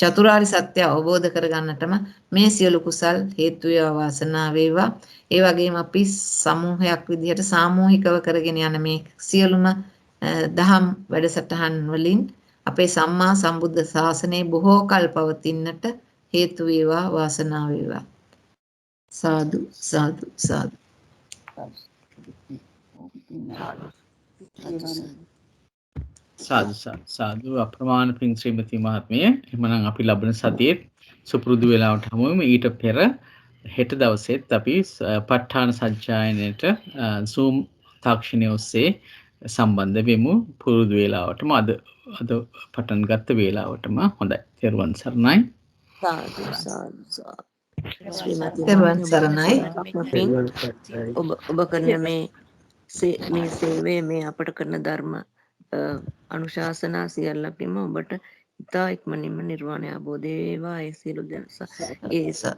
චතුරාර්ය සත්‍ය අවබෝධ කරගන්නටම මේ සියලු කුසල් හේතු වේවා වාසනාව වේවා. ඒ වගේම අපි සමූහයක් විදිහට සාමූහිකව කරගෙන යන මේ සියලුම දහම් වැඩසටහන් වලින් අපේ සම්මා සම්බුද්ධ ශාසනය බොහෝ කල් පවතින්නට හේතු වේවා වාසනාව වේවා. සාදු සාදු සාදු. සාදු අප්‍රමාණ පින් ශ්‍රීමති මහත්මිය. එහෙනම් අපි ලබන සතියේ සුපුරුදු වේලාවට හමු වෙමු. ඊට පෙර හෙට දවසෙත් අපි ප ဋ ාණ සජ්ජායනයට Zoom තාක්ෂණය ඔස්සේ සම්බන්ධ වෙමු. පුරුදු වේලාවටම අද පටන් ගත්ත වේලාවටම. හොඳයි. තෙරුවන් සරණයි. සාදු සාදු ශ්‍රීමති තෙරුවන් සරණයි. ඔබ කරන මේ සේවය මේ අපට කරන ධර්ම අනුශාසනා සියල්ලකම ඔබට ඉතා ඉක්මනින්ම නිර්වාණය අවබෝධ වේවා. ඒ සියලු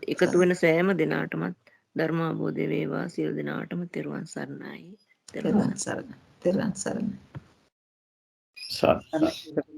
එකතු වෙන සෑම දිනාටමත් ධර්ම අවබෝධ වේවා. සියලු දිනාටම තෙරුවන් සරණයි. තෙරුවන් සරණයි. තෙරුවන් සරණයි. සාදු.